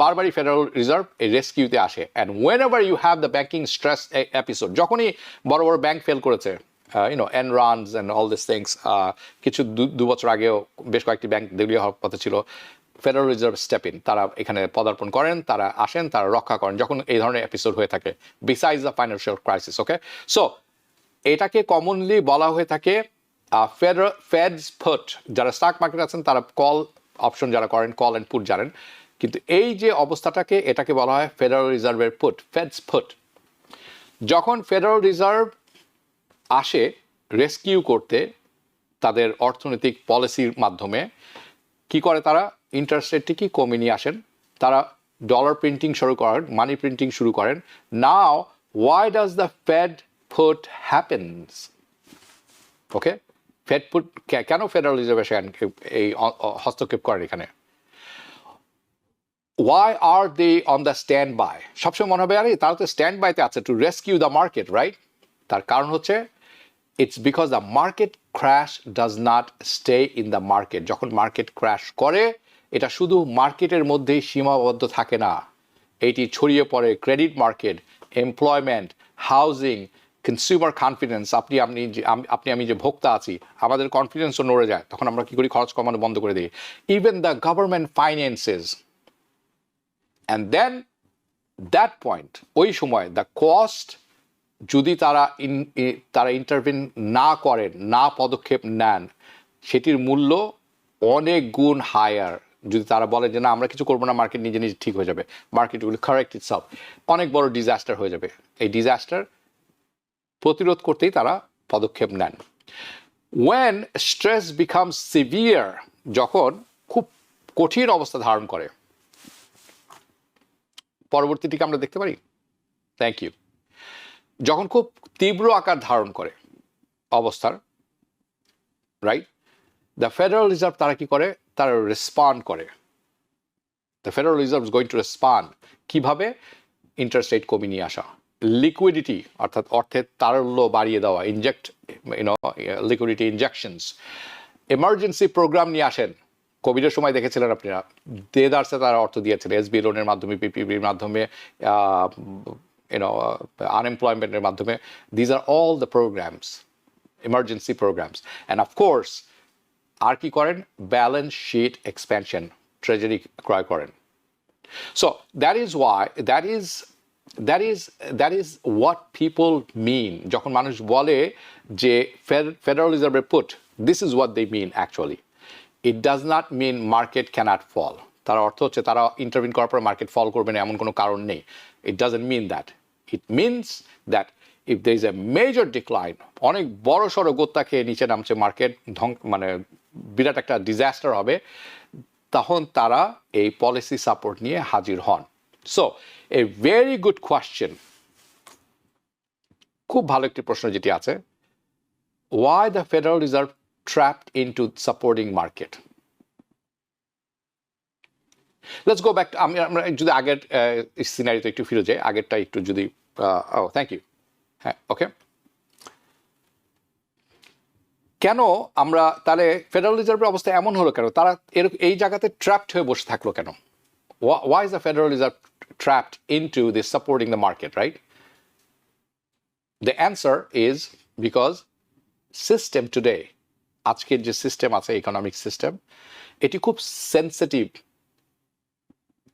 [SPEAKER 1] বারবারই ফেডারেল রিজার্ভ এই রেস্কিউতে আসে। And whenever you have the banking stress episode, যখনই বড় বড় ব্যাংক ফেল করেছে, Enrons and all this things, কিছু দু বছর আগেও বেশ কয়েকটি ব্যাংক দেউলিয়া হওয়ার পথে ছিল, ফেডারেল রিজার্ভ স্টেপ ইন, তারা এখানে পদার্পণ করেন, তারা আসেন, তারা রক্ষা করেন যখন এই ধরনের এপিসোড হয়ে থাকে, besides the financial crisis. Okay, so এটাকে কমনলি বলা হয়ে থাকে ফেডস পুট। যারা স্টক মার্কেট আছেন তারা কল অপশন যারা করেন, কল অ্যান্ড পুট জানেন, কিন্তু এই যে অবস্থাটাকে, এটাকে বলা হয় ফেডারেল রিজার্ভের পুট, ফেডস পুট। যখন ফেডারেল রিজার্ভ আসে রেস্কিউ করতে তাদের অর্থনৈতিক পলিসির মাধ্যমে, কি করে তারা? ইন্টারেস্ট রেটটি কি কমিয়ে নিয়ে আসেন, তারা ডলার প্রিন্টিং শুরু করেন, মানি প্রিন্টিং শুরু করেন। Now why does the fed put happens? Okay, fed put কেন ফেডারেল রিজার্ভ এসে এই হস্তক্ষেপ করেন এখানে? Why are they on the stand by? সবসময় মনে হবে, আরে তারা তো স্ট্যান্ড বাইতে আছে to rescue the market, right? তার কারণ হচ্ছে, it's because the market crash does not stay in the market. যখন মার্কেট ক্র্যাশ করে, এটা শুধু মার্কেটের মধ্যেই সীমাবদ্ধ থাকে না, এটি ছড়িয়ে পড়ে credit market, employment, housing, consumer confidence, আপনি আমি যে ভোক্তা আছি, আমাদের কনফিডেন্সও নড়ে যায়, তখন আমরা কি করি? খরচ কমানো বন্ধ করে দিই। Even the government finances, and then that point, ওই সময় দ্য কস্ট, যদি তারা ইন্টারভিন না করেন, না পদক্ষেপ নেন, সেটির মূল্য অনেক গুণ হায়ার। যদি তারা বলে যে না আমরা কিছু করবো না, মার্কেট নিজে নিজে ঠিক হয়ে যাবে, মার্কেট উইল কারেক্ট ইটসেলফ, অনেক বড় ডিজাস্টার হয়ে যাবে। এই ডিজাস্টার প্রতিরোধ করতেই তারা পদক্ষেপ নেন। ওয়েন স্ট্রেস বিকামস সিভিয়ার, যখন খুব কঠিন অবস্থা ধারণ করে, পরবর্তীটিকে আমরা দেখতে পারি। Thank you. যখন খুব তীব্র আকার ধারণ করে অবস্থার, রাইট, দ্য ফেডারেল রিজার্ভ তারা কি করে? তারা রেসপন্ড করে। The Federal reserve is going two respond. কিভাবে? ইন্টারেস্ট রেট কমিয়ে নিয়ে আসা, লিকুইডিটি অর্থাৎ অর্থের তারল্য বাড়িয়ে দেওয়া, লিকুইডিটি ইনজেকশনস, এমার্জেন্সি প্রোগ্রাম নিয়ে আসেন। কোভিডের সময় দেখেছিলেন আপনারা, দেদারসে তারা অর্থ দিয়েছিলেন, এসবি লোনের মাধ্যমে, পিপিপির মাধ্যমে, আনএমপ্লয়মেন্টের মাধ্যমে। These are all the programs, emergency programs. And of course, আর কি করেন? ব্যালেন্স শিট এক্সপ্যানশন, ট্রেজারি ক্রয় করেন। So that is why, that is what people mean. যখন মানুষ বলে যে ফেডারেল রিজার্ভের put, this is what they mean actually. It does not mean market cannot fall. তার অর্থ হচ্ছে তারা ইন্টারভিন করার পর মার্কেট ফল করবে না এমন কোনো কারণ নেই। It doesn't mean that. It means that if there is a major decline, অনেক বড় সড়ো গোত্তা খেয়ে নিচে নামছে মার্কেট, মানে বিরাট একটা ডিজাস্টার হবে, তখন তারা এই পলিসি সাপোর্ট নিয়ে হাজির হন। So a very good question, খুব ভালো একটি প্রশ্ন যেটি আছে, why the Federal Reserve trapped into supporting market? Let's go back to, আমরা যদি আগের সিনারিতে একটু ফিরে যাই, আগেরটা একটু যদি, থ্যাংক ইউ, হ্যাঁ, ওকে। কেন আমরা তাহলে ফেডারেল রিজার্ভের অবস্থা এমন হলো কেন? তারা এই জায়গাতে ট্র্যাপড হয়ে বসে থাকলো কেন? Why is the Federal Reserve trapped into this supporting the market, right? The answer is because system today, আজকের যে সিস্টেম আছে, ইকোনমিক সিস্টেম, এটি খুব সেন্সিটিভ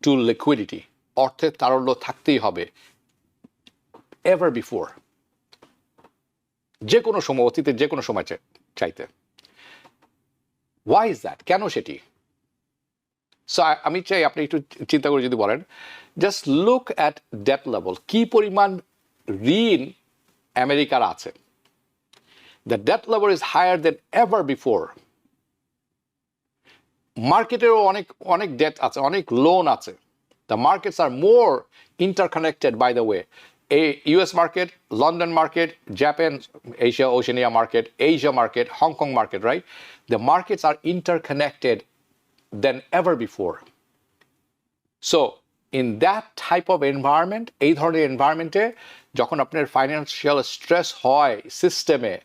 [SPEAKER 1] টু লিকুইডিটি, অর্থের তারল্য থাকতেই হবে, এভার বিফোর, যে কোনো সময়, অতীতের যে কোনো সময় চাইতে। Why is that? কেন সেটি? সো আমি চাই আপনি একটু চিন্তা করে যদি বলেন, just look at debt level, কি পরিমাণ ঋণ আমেরিকার আছে। The debt level is higher than ever before. মার্কেটেরও অনেক ডেট আছে, অনেক লোন আছে। The markets are more interconnected, by the way. US market, London market, Japan, Asia, Oceania market, Asia market, Hong Kong market, right? The markets are interconnected than ever before. So in that type of environment, এই ধরনের এনভায়রনমেন্টে যখন আপনার ফাইন্যান্সিয়াল স্ট্রেস হয় সিস্টেমে,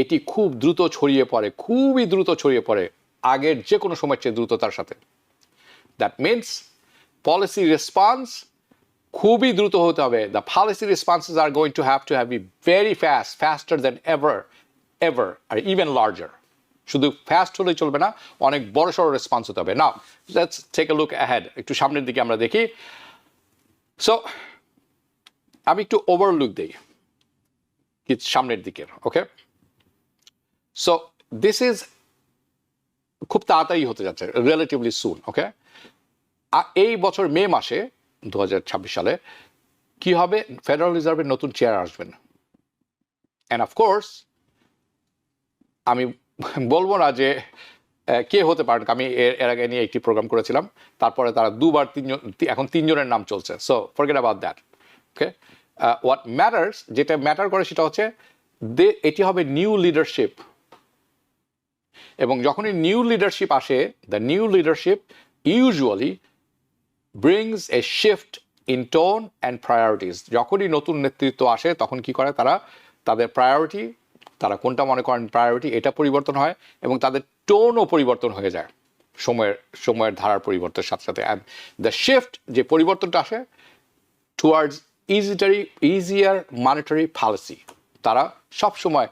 [SPEAKER 1] এটি খুব দ্রুত ছড়িয়ে পড়ে, খুবই দ্রুত ছড়িয়ে পড়ে, আগের যে কোনো সময়ের চেয়ে দ্রুততার সাথে। That means policy response খুবই দ্রুত হতে হবে। The policy responses are going to have be very fast, faster than ever, or even larger. শুধু ফাস্ট হলেই চলবে না, অনেক বড় সড়ো রেসপন্স হতে হবে। Now let's take a look ahead, একটু সামনের দিকে আমরা দেখি। সো আমি একটু ওভারলুক দিই সামনের দিকে, ওকে। সো দিস ইজ খুব তাড়াতাড়ি হতে যাচ্ছে, রিলেটিভলি সুন, ওকে। এই বছর মে মাসে 2026 সালে কি হবে? ফেডারেল রিজার্ভের নতুন চেয়ার আসবেন। অ্যান্ড অফকোর্স আমি বলবো না যে কে হতে পারেন, আমি এর আগে নিয়ে একটি প্রোগ্রাম করেছিলাম, তারপরে তারা দুবার এখন তিনজনের নাম চলছে। So forget about that, okay. What matters, যেটা ম্যাটার করে সেটা হচ্ছে এটি হবে নিউ লিডারশিপ। এবং যখনই নিউ লিডারশিপ আসে, the new leadership usually brings a shift in tone and priorities. যখনই নতুন নেতৃত্ব আসে তখন কি করে তারা? তাদের প্রায়োরিটি, তারা কোনটা মনে করেন প্রায়োরিটি, এটা পরিবর্তন হয় এবং তাদের টোনও পরিবর্তন হয়ে যায় সময়ের ধারার পরিবর্তনের সাথে সাথে। অ্যান্ড দ্য শিফট, যে পরিবর্তনটা আসে টুয়ার্ডস ইজিয়ার মনিটারি পলিসি, তারা সবসময়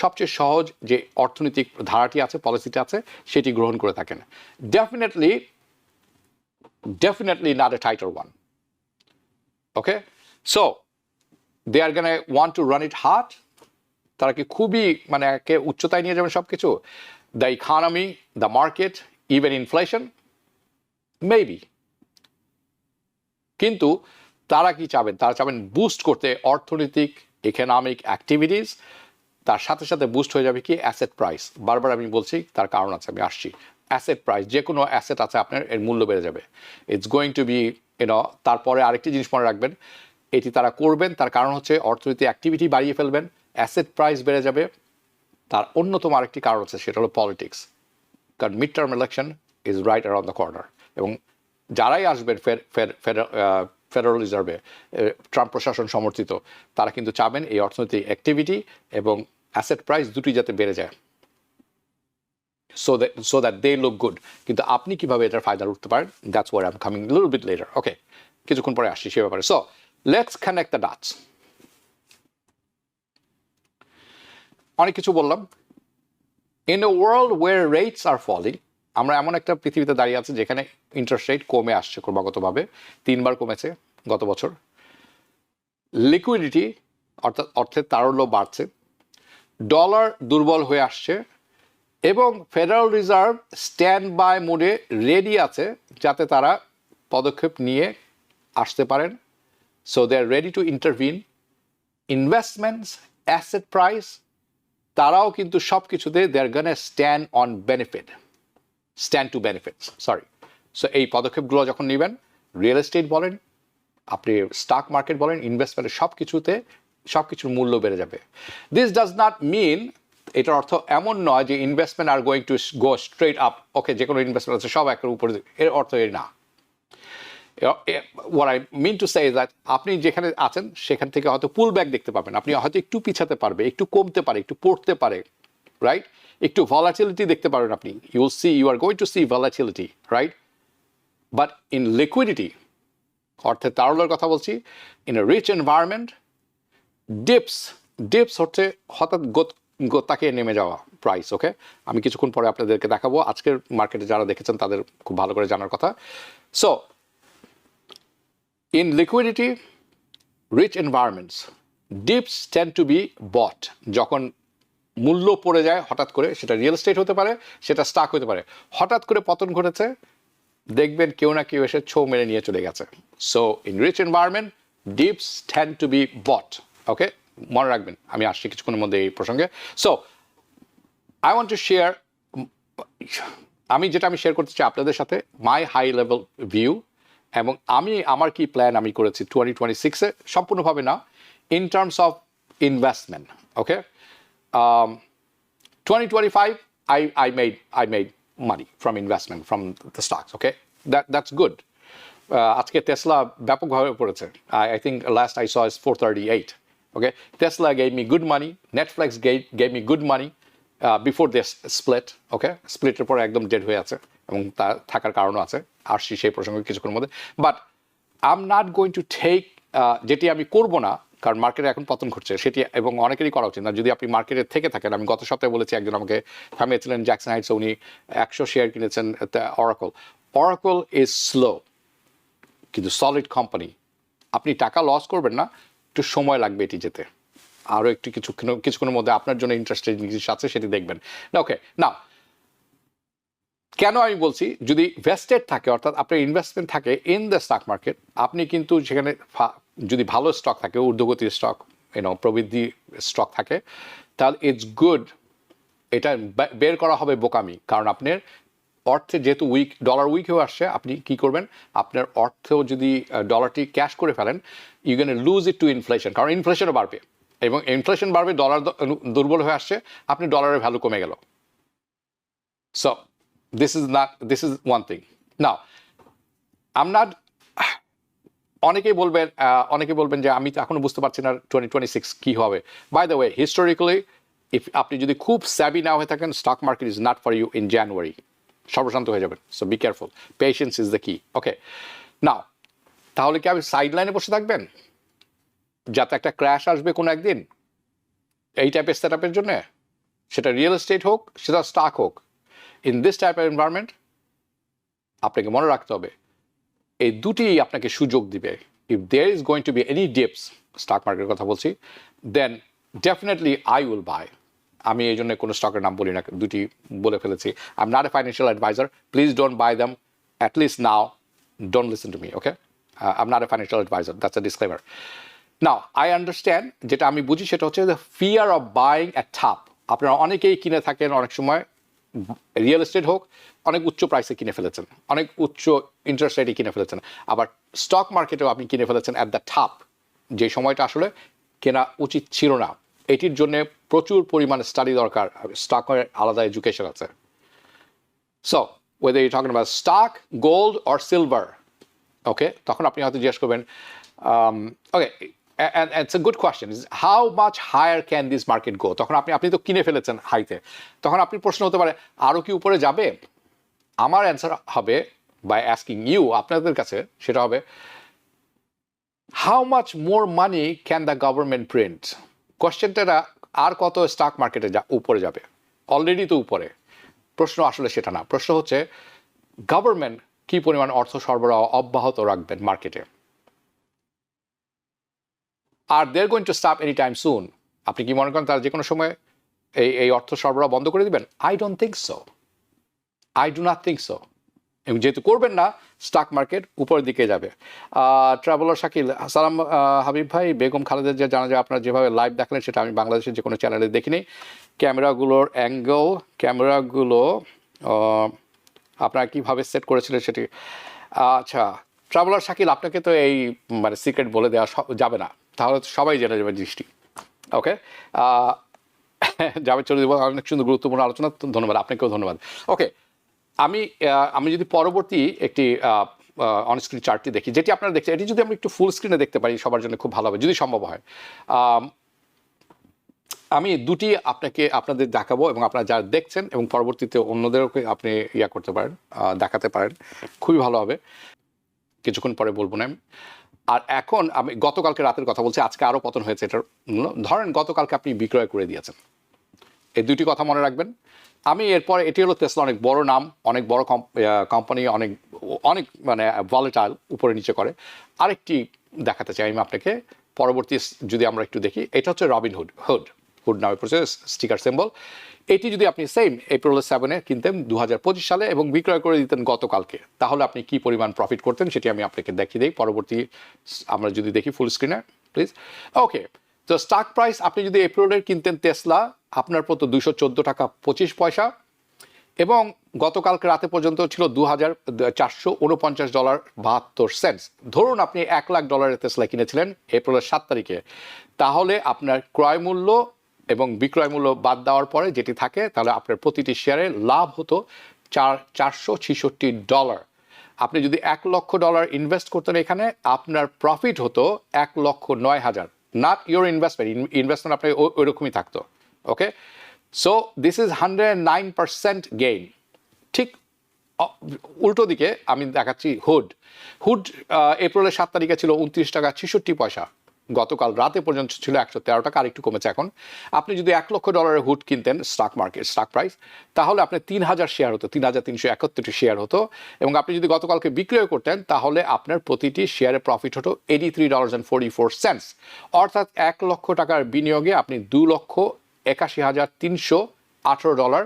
[SPEAKER 1] সবচেয়ে সহজ যে অর্থনৈতিক ধারাটি আছে, পলিসিটি আছে, সেটি গ্রহণ করে থাকেন। Definitely not a tighter one. Okay? So, they are gonna want to run it hard. তারা কি খুবই মানে একে উচ্চতায় নিয়ে যাবেন সব কিছু? The economy, the market, even inflation? Maybe. কিন্তু তারা কি চাবেন? তারা চাবেন বুস্ট করতে অর্থনৈতিক ইকোনমিক অ্যাক্টিভিটিস, তার সাথে সাথে বুস্ট হয়ে যাবে কি অ্যাসেট প্রাইস। বারবার আমি বলছি তার কারণ আছে, আমি আসছি। অ্যাসেট প্রাইস, যে কোনো অ্যাসেট আছে আপনার, এর মূল্য বেড়ে যাবে। ইটস গোয়িং টু বি তারপরে আরেকটি জিনিস মনে রাখবেন, এটি তারা করবেন তার কারণ হচ্ছে অর্থনৈতিক অ্যাক্টিভিটি বাড়িয়ে ফেলবেন, অ্যাসেট প্রাইস বেড়ে যাবে। তার অন্যতম আরেকটি কারণ আছে, সেটা হলো পলিটিক্স। কারণ mid term election is right around the corner, এবং যারাই আসবেন ফেডারেল রিজার্ভে, ট্রাম্প প্রশাসন সমর্থিত, তারা কিন্তু চাবেন এই অর্থনৈতিক অ্যাক্টিভিটি এবং অ্যাসেট প্রাইস দুটি যাতে বেড়ে যায়, so that they look good. কিন্তু আপনি কিভাবে এটার ফায়দা উঠতে পারেন, that's where I am coming little bit later. Okay, কিছুক্ষণ পরে আসছি সে ব্যাপারে। So let's connect the dots. অনেক কিছু বললাম। In a world where rates are falling, আমরা এমন একটা পৃথিবীতে দাঁড়িয়ে আছি যেখানে ইন্টারেস্ট রেট কমে আসছে ক্রমাগতভাবে, 3 বার কমেছে গত বছর। লিকুইডিটি অর্থাৎ অর্থের তারল্য বাড়ছে, ডলার দুর্বল হয়ে আসছে, এবং ফেডারেল রিজার্ভ স্ট্যান্ড বাই মোডে রেডি আছে যাতে তারা পদক্ষেপ নিয়ে আসতে পারেন। So they are ready to intervene. Investments, asset price, তারাও কিন্তু সব কিছুতে they are gonna stand to benefits. So এই পদক্ষেপগুলো যখন নেবেন, রিয়েল এস্টেট বলেন, আপনি স্টক মার্কেট বলেন, ইনভেস্টমেন্টের সব কিছুর মূল্য বেড়ে যাবে। দিস ডাজ নট মিন, এটার অর্থ এমন নয় যে investment are going to go straight up. Okay, যে কোনো ইনভেস্টমেন্ট আছে সব একের উপরে, এর অর্থ এর না। what I mean to say is that আপনি যেখানে আছেন সেখান থেকে হয়তো পুল ব্যাক দেখতে পাবেন, আপনি হয়তো একটু পিছাতে পারবে, একটু কমতে পারে, একটু পড়তে পারে, রাইট? একটু ভলাটিলিটি দেখতে পারেন আপনি, you are going to see volatility, right? But in liquidity, অর্থের তারল্যের কথা বলছি, in a rich environment, dips হচ্ছে হঠাৎ তাকে নেমে যাওয়া প্রাইস। ওকে, আমি কিছুক্ষণ পরে আপনাদেরকে দেখাবো, আজকের মার্কেটে যারা দেখেছেন তাদের খুব ভালো করে জানার কথা। So in liquidity rich environments, dips tend to be bought. যখন মূল্য পড়ে যায় হঠাৎ করে, সেটা রিয়েল এস্টেট হতে পারে, সেটা স্টক হতে পারে, হঠাৎ করে পতন ঘটেছে, দেখবেন কেউ না কেউ এসে ছো মেরে নিয়ে চলে গেছে। So in rich environment dips tend to be bought. Okay, মনে রাখবেন, আমি আসছি কিছুক্ষণের মধ্যে এই প্রসঙ্গে। So I want to share, আমি শেয়ার করতে চাই আপনাদের সাথে মাই হাই লেভেল ভিউ, এবং আমার কি প্ল্যান আমি করেছি 2026-এ, সম্পূর্ণভাবে না, in terms of investment. Okay, 2025 I made money from investment from the stocks. Okay, that's good. আজকে টেসলা ব্যাপকভাবে পড়েছে, I think last I saw is 438. Okay, Tesla gave me good money, Netflix gave me good money before this split. Okay, splitর পরে একদম ডেড হয়ে আছে, এবং তা থাকার কারণও আছে, আসছি সেই প্রসঙ্গে কিছুক্ষণের মধ্যে। But I am not going to take, যেটি আমি করবো না, কারণ মার্কেটে এখন পতন ঘটছে সেটি, এবং অনেকেরই করা উচিত না। যদি আপনি মার্কেটে থেকে থাকেন, আমি গত সপ্তাহে বলেছি, একজন আমাকে থামিয়েছিলেন জ্যাকসন হাইটসে, উনি 100 শেয়ার কিনেছেন অরাকল ইজ স্লো কিন্তু সলিড কোম্পানি। আপনি টাকা লস করবেন না, একটু সময় লাগবে এটি যেতে, আরও একটু কিছুক্ষণের মধ্যে আপনার জন্য ইন্টারেস্টেড জিনিস আছে সেটি দেখবেন। ওকে, না কেন আমি বলছি, যদি ভেস্টেড থাকে, অর্থাৎ আপনার ইনভেস্টমেন্ট থাকে ইন দ্য স্টক মার্কেট, আপনি কিন্তু সেখানে যদি ভালো স্টক থাকে, ঊর্ধ্বগতির স্টক, প্রবৃদ্ধি স্টক থাকে, তাহলে ইটস গুড। এটা বের করা হবে বোকামি, কারণ আপনার অর্থে যেহেতু ডলার উইক হয়ে আসছে, আপনি কি করবেন, আপনার অর্থেও যদি ডলারটি ক্যাশ করে ফেলেন, you can lose it to inflation, কারণ ইনফ্লেশনও বাড়বে, এবং ইনফ্লেশন বাড়বে, ডলার দুর্বল হয়ে আসছে, আপনি ডলারের ভ্যালু কমে গেল। So this is one thing. Now I'm not, অনেকেই বলবেন যে আমি তো এখনো বুঝতে পারছি না 2026 কি হবে। বাই দ্য ওয়ে, হিস্টোরিক্যালি আপনি যদি খুব স্যাভি না হয়ে থাকেন, stock market is not for you in January, সর্বশান্ত হয়ে যাবেন। So be careful, patience is the key. Okay, নাও তাহলে কি আপনি সাইড লাইনে বসে থাকবেন যাতে একটা ক্র্যাশ আসবে কোনো একদিন? এই টাইপের সেট আপের জন্য, সেটা রিয়েল এস্টেট হোক, সেটা স্টক হোক, in this type of environment আপনাকে মনে রাখতে হবে এই দুটি আপনাকে সুযোগ দিবে। If there is going to be any dips, stock মার্কেটের কথা বলছি, then definitely I will buy. আমি এই জন্য কোনো স্টকের নাম বলি না, দুটি বলে ফেলেছি। I am not a financial advisor, please don't buy them, at least now, don't listen to me, okay? I am not a financial advisor, that's a disclaimer. Now I understand, যেটা আমি বুঝি সেটা হচ্ছে the fear of buying at top. আপনারা অনেকেই কিনে থাকেন, অনেক সময় রিয়েল এস্টেট হোক, অনেক উচ্চ প্রাইসে কিনে ফেলেছেন, অনেক উচ্চ ইন্টারেস্ট রেটে কিনে ফেলেছেন, আবার স্টক মার্কেটেও আপনি কিনে ফেলেছেন অ্যাট দ্য টপ, যে সময়টা আসলে কেনা উচিত ছিল না। এটির জন্য প্রচুর পরিমাণে স্টাডি দরকার, স্টকের আলাদা এডুকেশন আছে। So whether you talking about stock, gold or silver, okay, তখন আপনি হয়তো জিজ্ঞেস করবেন, ওকে, and it's a good question, is how much higher can this market go? তখন আপনি তো কিনে ফেলেছেন হাইতে, তখন আপনি প্রশ্ন হতে পারে আরও কি উপরে যাবে? আমার অ্যান্সার হবে, বাই আস্কিং ইউ, আপনাদের কাছে সেটা হবে, how much more money can the government print? কোয়েশ্চেনটা আর কত স্টক মার্কেটে উপরে যাবে? অলরেডি তো উপরে। প্রশ্ন আসলে সেটা না, প্রশ্ন হচ্ছে গভর্নমেন্ট কি পরিমাণ অর্থ সরবরাহ অব্যাহত রাখবেন মার্কেটে। আর they are going to stop any time soon? আপনি কি মনে করেন তারা যে কোনো সময় এই অর্থ সরবরাহ বন্ধ করে দিবেন? I don't think so, I do not think so. এবং যেহেতু করবেন না, স্টক মার্কেট উপরের দিকে যাবে। ট্রাভেলার শাকিল, সালাম হাবিব ভাই, বেগম খালেদের যে জানা যায় আপনারা যেভাবে লাইভ দেখলেন সেটা আমি বাংলাদেশের যে কোনো চ্যানেলে দেখিনি। ক্যামেরাগুলোর অ্যাঙ্গেল, ক্যামেরাগুলো আপনারা কীভাবে সেট করেছিলেন সেটি, আচ্ছা ট্রাভেলার শাকিল, আপনাকে তো এই মানে সিক্রেট বলে দেওয়া যাবে না, তাহলে সবাই জেনে যাবে দৃষ্টি, ওকে? যাবে, চলে দেবো। অনেক সুন্দর গুরুত্বপূর্ণ আলোচনা, ধন্যবাদ, আপনাকেও ধন্যবাদ। ওকে, আমি যদি পরবর্তী একটি অনস্ক্রিন চার্টটি দেখি, যেটি আপনারা দেখছেন, এটি যদি আমরা একটু ফুল স্ক্রিনে দেখতে পারি সবার জন্য খুব ভালো হবে, যদি সম্ভব হয়। আমি দুটি আপনাদের দেখাবো এবং আপনারা যারা দেখছেন এবং পরবর্তীতে অন্যদেরকে আপনি করতে পারেন, দেখাতে পারেন, খুবই ভালো হবে। কিছুক্ষণ পরে বলবো না। আর এখন আমি গতকালকে রাতের কথা বলছি, আজকে আরও পতন হয়েছে। এটার ধরেন গতকালকে আপনি বিক্রয় করে দিয়েছেন, এই দুটি কথা মনে রাখবেন। আমি এরপরে, এটি হলো টেসলা, অনেক বড় নাম, অনেক বড় কোম্পানি, অনেক মানে ভলেটাইল, উপরে নিচে করে। আরেকটি দেখাতে চাই আমি আপনাকে পরবর্তী, যদি আমরা একটু দেখি, এটা হচ্ছে রবিনহুড, হুড নামে পরিচয়, স্টিকার সিম্বল। এটি যদি আপনি সেম এপ্রিল 7-এ কিনতেন 2025 সালে এবং বিক্রয় করে দিতেন গতকালকে, তাহলে আপনি কি পরিমাণ প্রফিট করতেন সেটি আমি আপনাকে দেখিয়ে দিই। পরবর্তী আমরা যদি দেখি ফুল স্ক্রিনে প্লিজ। ওকে, তো স্টক প্রাইস আপনি যদি এপ্রিলের কিনতেন টেসলা, আপনার পড়তো $214.25, এবং গতকালকে রাতে পর্যন্ত ছিল $2,449.72। ধরুন আপনি $1,00,000 টেসলা কিনেছিলেন এপ্রিলের 7 তারিখে, তাহলে আপনার ক্রয় মূল্য এবং বিক্রয় মূল্য বাদ দেওয়ার পরে যেটি থাকে, তাহলে আপনার প্রতিটি শেয়ারে লাভ হতো $466। আপনি যদি $1,00,000 ইনভেস্ট করতেন এখানে, আপনার প্রফিট হতো $1,09,000। নট ইউর ইনভেস্টমেন্ট আপনার ওইরকমই থাকতো, okay? So this is 109% gain. ঠিক উল্টো দিকে আমি দেখাচ্ছি হুড এপ্রিলের 7 তারিখে ছিল $29.66, গতকাল রাতে পর্যন্ত ছিল $113, আর একটু কমেছে এখন। আপনি যদি $1,00,000 হুড কিনতেন স্টক প্রাইস, তাহলে আপনার 3,000 শেয়ার হতো, 3,371 শেয়ার হতো, এবং আপনি যদি গতকালকে বিক্রয় করতেন তাহলে আপনার প্রতিটি শেয়ারে প্রফিট হতো $83.44। অর্থাৎ $1,00,000 বিনিয়োগে আপনি $2,81,318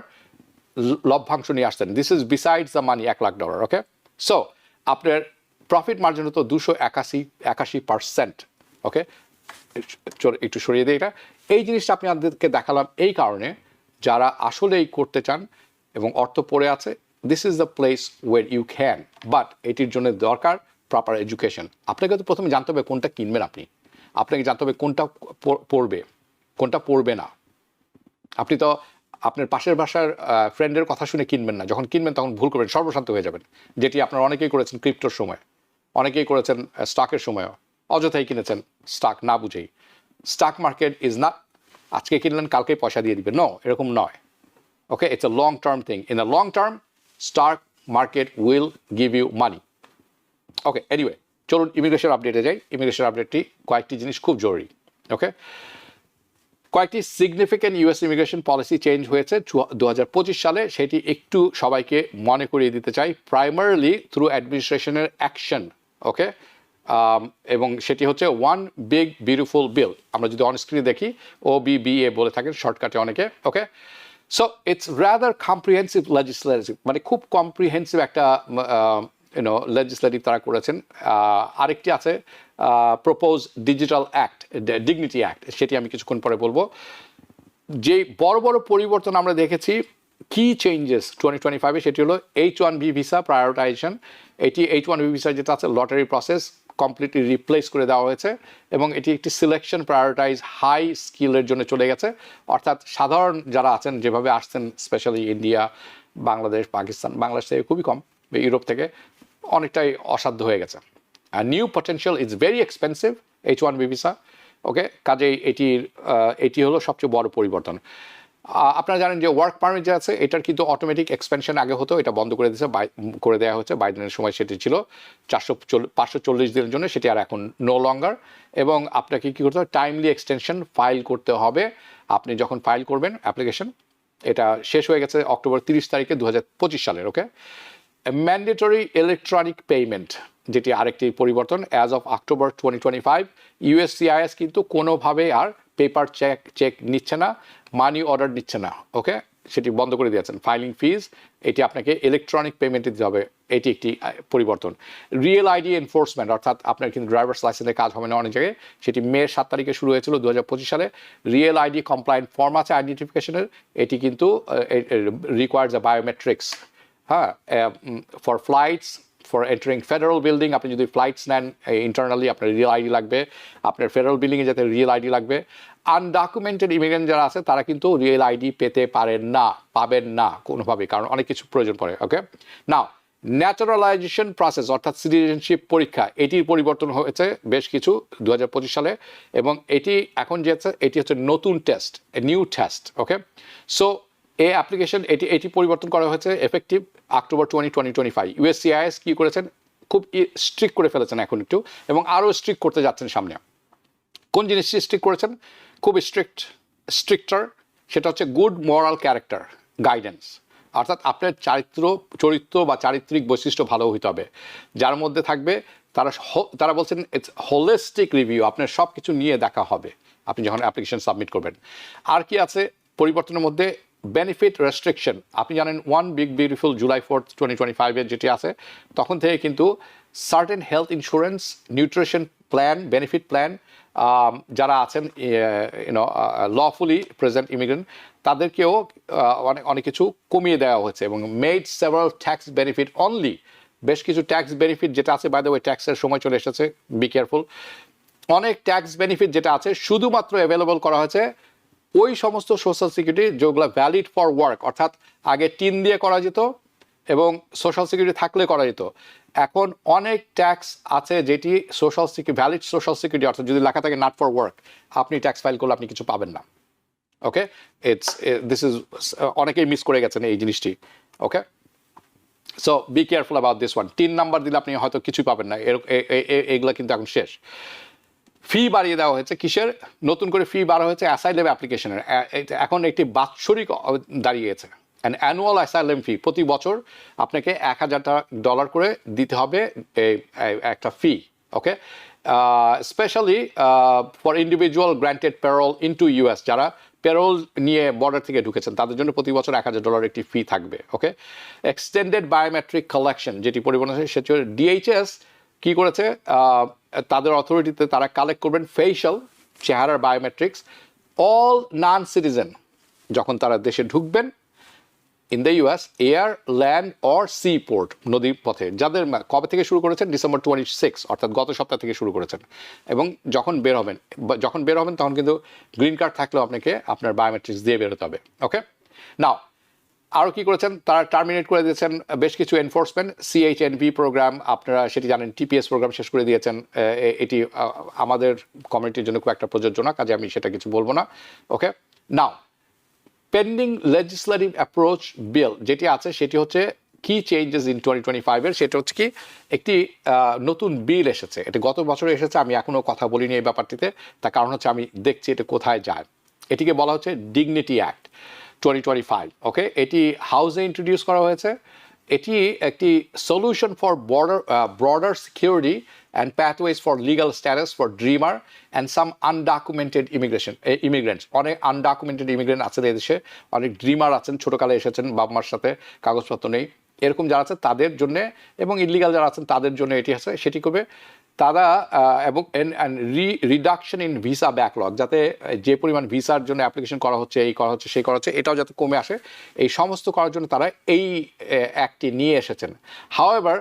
[SPEAKER 1] লভ্যাংশ নিয়ে আসতেন। This is besides the money, $1,00,000, okay? So আপনার প্রফিট মার্জিন হতো 281%, ওকে? একটু সরিয়ে দিই এটা। এই জিনিসটা আপনি আপনাদেরকে দেখালাম এই কারণে, যারা আসলেই করতে চান এবং অর্থ পড়ে আছে, this is the place where you can, but এটির জন্য দরকার প্রপার এডুকেশন। আপনাকে তো প্রথমে জানতে হবে কোনটা কিনবেন, আপনাকে জানতে হবে কোনটা পড়বে, কোনটা পড়বে না। আপনি তো আপনার পাশের বাসার ফ্রেন্ডের কথা শুনে কিনবেন না, যখন কিনবেন তখন ভুল করবেন, সর্বশান্ত হয়ে যাবেন, যেটি আপনারা অনেকেই করেছেন ক্রিপ্টোর সময়, অনেকেই করেছেন স্টকের সময়ও, অযথাই কিনেছেন স্টক না বুঝেই। স্টক মার্কেট ইজ নট আজকে কিনলেন কালকেই পয়সা দিয়ে দিবেন, নো, এরকম নয়, okay? It's a long term thing. In the long term stock market will give you money, okay? Anyway, চলুন ইমিগ্রেশন আপডেটে যাই। ইমিগ্রেশন আপডেটটি কয়েকটি জিনিস খুব জরুরি, ওকে? কয়েকটি significant US immigration policy change হয়েছে 2025 সালে, সেটি একটু সবাইকে মনে করিয়ে দিতে চাই। প্রাইমারিলি থ্রু অ্যাডমিনিস্ট্রেশনের অ্যাকশন, ওকে, এবং সেটি হচ্ছে ওয়ান বিগ বিউটিফুল বিল। আমরা যদি অনস্ক্রিনে দেখি OBBA বলে থাকেন শর্টকাটে অনেকে, okay. So it's rather comprehensive legislative, মানে খুব কম্প্রিহেন্সিভ একটা লেজিসলেটিভ তারা করেছেন। আরেকটি আছে propose digital act, dignity act, সেটি আমি কিছুক্ষণ পরে বলবো। যে বড় বড় পরিবর্তন আমরা দেখেছি, কি চেঞ্জেস 2025-এ, সেটি হলো H-1B ভিসা প্রায়োরিটাইজেশন। এটি H-1B ভিসা যেটা আছে লটারি প্রসেস কমপ্লিটলি রিপ্লেস করে দেওয়া হয়েছে এবং এটি একটি সিলেকশন প্রায়োরিটাইজ হাই স্কিলের জন্য চলে গেছে। অর্থাৎ সাধারণ যারা আছেন, যেভাবে আসছেন স্পেশালি ইন্ডিয়া, বাংলাদেশ, পাকিস্তান, বাংলাদেশ থেকে খুবই কম, ইউরোপ থেকে অনেকটাই অসাধ্য হয়ে গেছে। আর new potential is very expensive H-1B visa, okay. কাজেই এটি হলো সবচেয়ে বড় পরিবর্তন। আপনারা জানেন যে ওয়ার্ক পারমিট যে আছে, এটার কিন্তু অটোমেটিক এক্সপেনশন আগে হতো, এটা বন্ধ করে দেওয়া হচ্ছে। বাইডেনের সময় সেটি ছিল 540 দিনের জন্য, সেটি আর এখন নো লঙ্গার। এবং আপনাকে কী করতে হবে, টাইমলি এক্সটেনশন ফাইল করতে হবে। আপনি যখন ফাইল করবেন অ্যাপ্লিকেশন, এটা শেষ হয়ে গেছে অক্টোবর 30 তারিখে 2025 সালের, ওকে। ম্যান্ডেটরি ইলেকট্রনিক পেমেন্ট, যেটি আরেকটি পরিবর্তন। অ্যাজ অফ অক্টোবর 2025 USCIS কিন্তু কোনোভাবে আর পেপার চেক নিচ্ছে না, মানি অর্ডার নিচ্ছে না, ওকে, সেটি বন্ধ করে দিয়েছেন। ফাইলিং ফিজ এটি আপনাকে ইলেকট্রনিক পেমেন্টে দিতে হবে, এটি একটি পরিবর্তন। রিয়েল আইডি এনফোর্সমেন্ট, অর্থাৎ আপনার কিন্তু ড্রাইভার্স লাইসেন্সের কাজ হবে না অনেক জায়গায়, সেটি মে 7 তারিখে শুরু হয়েছিল 2025 সালে। রিয়েল আইডি কমপ্লায়েন্ট ফর্ম আছে আইডেন্টিফিকেশনের, এটি কিন্তু রিকোয়ার্স আ বায়োমেট্রিক্স, হ্যাঁ, for flights, for entering federal building. আপনি যদি ফ্লাইটস নেন ইন্টারনালি, আপনার রিয়েল আইডি লাগবে। আপনার ফেডারেল বিল্ডিংয়ে যাতে রিয়েল আইডি লাগবে। আনডকুমেন্টেড ইমিগ্রেন্ট যারা আছে তারা কিন্তু রিয়েল আইডি পাবেন না কোনোভাবে, কারণ অনেক কিছু প্রয়োজন পড়ে, ওকে। নাও ন্যাচারালাইজেশন প্রসেস, অর্থাৎ সিটিজেনশিপ পরীক্ষা, এটির পরিবর্তন হয়েছে বেশ কিছু 2025 সালে। এবং এটি এখন যে আছে, এটি হচ্ছে নতুন টেস্ট, নিউ টেস্ট, ওকে। সো এই অ্যাপ্লিকেশন এটি পরিবর্তন করা হয়েছে এফেক্টিভ অক্টোবর 2025। USCIS কী করেছেন, খুব স্ট্রিক্ট করে ফেলেছেন এখন একটু, এবং আরও স্ট্রিক্ট করতে যাচ্ছেন সামনে। কোন জিনিসটি স্ট্রিক্ট করেছেন, খুব স্ট্রিক্টার, সেটা হচ্ছে গুড মোরাল ক্যারেক্টার গাইডেন্স। অর্থাৎ আপনার চরিত্র বা চারিত্রিক বৈশিষ্ট্য ভালো হইতে হবে, যার মধ্যে থাকবে তারা বলছেন ইটস হোলিস্টিক রিভিউ, আপনার সব কিছু নিয়ে দেখা হবে আপনি যখন অ্যাপ্লিকেশন সাবমিট করবেন। আর কি আছে পরিবর্তনের মধ্যে, বেনিফিট রেস্ট্রিকশন। আপনি জানেন ওয়ান বিগ বিউটিফুল জুলাই 4, 2025-এর যেটি আছে, তখন থেকে কিন্তু certain health insurance, nutrition plan, benefit plan, যারা আছেন লফুলি প্রেজেন্ট ইমিগ্রেন্ট, তাদেরকেও অনেক কিছু কমিয়ে দেওয়া হয়েছে। এবং made several tax benefit only, বেশ কিছু ট্যাক্স বেনিফিট যেটা আছে, বাই দ্য ওয়ে ট্যাক্সের সময় চলে এসেছে, বি কেয়ারফুল। অনেক ট্যাক্স বেনিফিট যেটা আছে শুধুমাত্র অ্যাভেলেবল করা হয়েছে ওই সমস্ত সোশ্যাল সিকিউরিটি যেগুলো ভ্যালিড ফর ওয়ার্ক, অর্থাৎ আগে টিন দিয়ে করা যেত এবং সোশ্যাল সিকিউরিটি থাকলে করা যেত। এখন অনেক ট্যাক্স আছে যেটি ভ্যালিড সোশ্যাল সিকিউরিটি, অর্থাৎ যদি লেখা থাকে নট ফর ওয়ার্ক, আপনি ট্যাক্স ফাইল করলে আপনি কিছু পাবেন না, ওকে। দিস ইজ অনেকেই মিস করে গেছেন এই জিনিসটি, okay. So be careful about this one. 3 number দিলে আপনি হয়তো কিছুই পাবেন না, এগুলো কিন্তু এখন শেষ। ফি বাড়িয়ে দেওয়া হয়েছে, কিসের নতুন করে ফি বাড়া হয়েছে, অ্যাসাইলেম অ্যাপ্লিকেশনের। এখন একটি বাৎসরিক দাঁড়িয়েছে, অ্যানুয়াল অ্যাসাইলেম ফি, প্রতি বছর আপনাকে $1000 করে দিতে হবে একটা fee, okay. Specially for individual granted parole into US, যারা প্যারোল নিয়ে বর্ডার থেকে ঢুকেছেন তাদের জন্য প্রতি বছর $1000 একটি ফি থাকবে, ওকে। এক্সটেন্ডেড বায়োমেট্রিক কালেকশন, যেটি পরিবর্তন হয়েছে, সেটি DHS কি করেছে, তাদের অথরিটিতে তারা কালেক্ট করবেন ফেশিয়াল, চেহারার বায়োমেট্রিক্স, অল নন সিটিজেন যখন তারা দেশে ঢুকবেন in the US, air, land or sea port, নদীর পথে, যাদের কবে থেকে শুরু করেছেন, ডিসেম্বর 26, অর্থাৎ গত সপ্তাহ থেকে শুরু করেছেন। এবং যখন বের হবেন তখন কিন্তু গ্রিন কার্ড থাকলেও আপনাকে আপনার বায়োমেট্রিক্স দিয়ে বেরোতে হবে, ওকে। নাও আরও কী করেছেন, তারা টার্মিনেট করে দিয়েছেন বেশ কিছু এনফোর্সমেন্ট, CHNV প্রোগ্রাম, আপনারা সেটি জানেন, TPS প্রোগ্রাম শেষ করে দিয়েছেন। এটি আমাদের কমিউনিটির জন্য খুব একটা প্রযোজ্য না, কাজে আমি সেটা কিছু বলবো না, ওকে। নাও পেন্ডিং লেজিসলেটিভ অ্যাপ্রোচ বিল যেটি আছে, সেটি হচ্ছে কি চেঞ্জেস ইন 2025-এর, সেটা হচ্ছে কি একটি নতুন বিল এসেছে। এটা গত বছরে এসেছে, আমি এখনও কথা বলিনি এই ব্যাপারটিতে, তার কারণ হচ্ছে আমি দেখছি এটা কোথায় যায়, এটিকে বলা হচ্ছে ডিগনিটি অ্যাক্ট 2025। ওকে, এটি হাউসে ইন্ট্রোডিউস করা হয়েছে। এটি একটি solution for broader security and pathways for legal status for dreamer and some undocumented immigrants. অনেক আনডকুমেন্টেড ইমিগ্রেন্ট আছে এদেশে, অনেক ড্রিমার আছেন, ছোটোকালে এসেছেন, বাবা মার সাথে কাগজপত্র নেই, এরকম যারা আছে তাদের জন্যে, এবং ইলিগাল যারা আছেন তাদের জন্য এটি আছে। সেটি করবে তারা, এবং রিডাকশন ইন ভিসা ব্যাকলগ, যাতে যে পরিমাণ ভিসার জন্য অ্যাপ্লিকেশন করা হচ্ছে, এই করা হচ্ছে, সেই করা হচ্ছে, এটাও যাতে কমে আসে, এই সমস্ত করার জন্য তারা এই অ্যাক্টটি নিয়ে এসেছেন। হাউএভার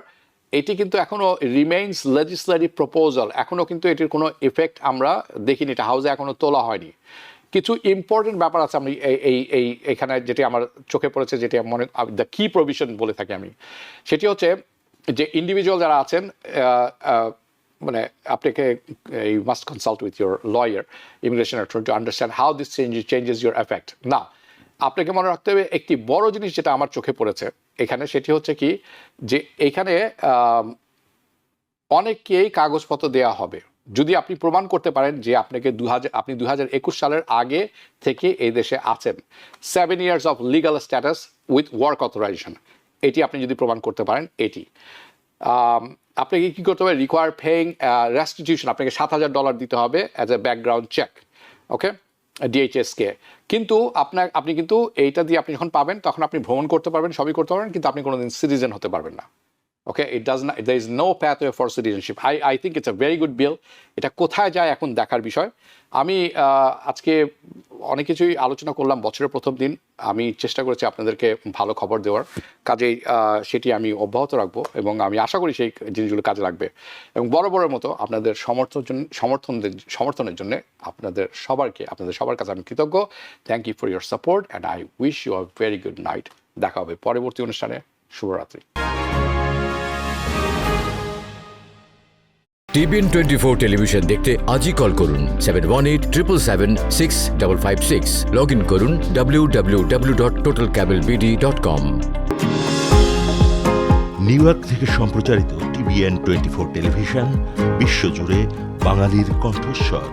[SPEAKER 1] এটি কিন্তু এখনও রিমেইনস লেজিসলেটিভ প্রপোজাল, এখনও কিন্তু এটির কোনো ইফেক্ট আমরা দেখিনি, এটা হাউসে এখনও তোলা হয়নি। কিছু ইম্পর্টেন্ট ব্যাপার আছে আমি এখানে যেটি আমার চোখে পড়েছে, যেটি মনে দ্য কি প্রভিশন বলে থাকি আমি, সেটি হচ্ছে যে ইন্ডিভিজুয়াল যারা আছেন, মানে আপনাকে you must consult with your lawyer, immigration attorney, to understand how this changes your effect. না, আপনাকে মনে রাখতে হবে একটি বড় জিনিস যেটা আমার চোখে পড়েছে এখানে, সেটি হচ্ছে কি যে এখানে অনেককেই কাগজপত্র দেওয়া হবে যদি আপনি প্রমাণ করতে পারেন যে আপনাকে 2021 সালের আগে থেকে এই দেশে আছেন, 7 years of legal status with work authorisation, এটি আপনি যদি প্রমাণ করতে পারেন, এটি আপনাকে কী করতে হবে, রিকোয়ার পেইং রেস্টিটিউশন, আপনাকে $7,000 দিতে হবে অ্যাজ এ ব্যাকগ্রাউন্ড চেক, ওকে, ডিএইচএসকে। কিন্তু আপনি কিন্তু এইটা দিয়ে আপনি যখন পাবেন তখন আপনি ভ্রমণ করতে পারবেন, সবই করতে পারবেন, কিন্তু আপনি কোনোদিন সিটিজেন হতে পারবেন না। ওকে, there is no pathway for citizenship. I think it's a very good bill. এটা কোথায় যায় এখন দেখার বিষয়। আমি আজকে অনেক কিছুই আলোচনা করলাম, বছরের প্রথম দিন আমি চেষ্টা করেছি আপনাদেরকে ভালো খবর দেওয়ার, কাজেই সেটি আমি অব্যাহত রাখবো, এবং আমি আশা করি সেই জিনিসগুলো কাজে লাগবে। এবং বরাবরের মতো আপনাদের সমর্থনের জন্য আপনাদের সবার কাছে আমি কৃতজ্ঞ। Thank you for your support and I wish you a very good night. দেখা হবে পরবর্তী অনুষ্ঠানে। শুভরাত্রি।
[SPEAKER 2] TBN 24 টেলিভিশন দেখতে আজই কল করুন 7187776556। লগ ইন করুন www.totalcablebd.com।
[SPEAKER 3] নিউ ইয়র্ক থেকে সম্প্রচারিত TBN 24 টেলিভিশন বিশ্বজুড়ে বাঙালির কণ্ঠস্বর।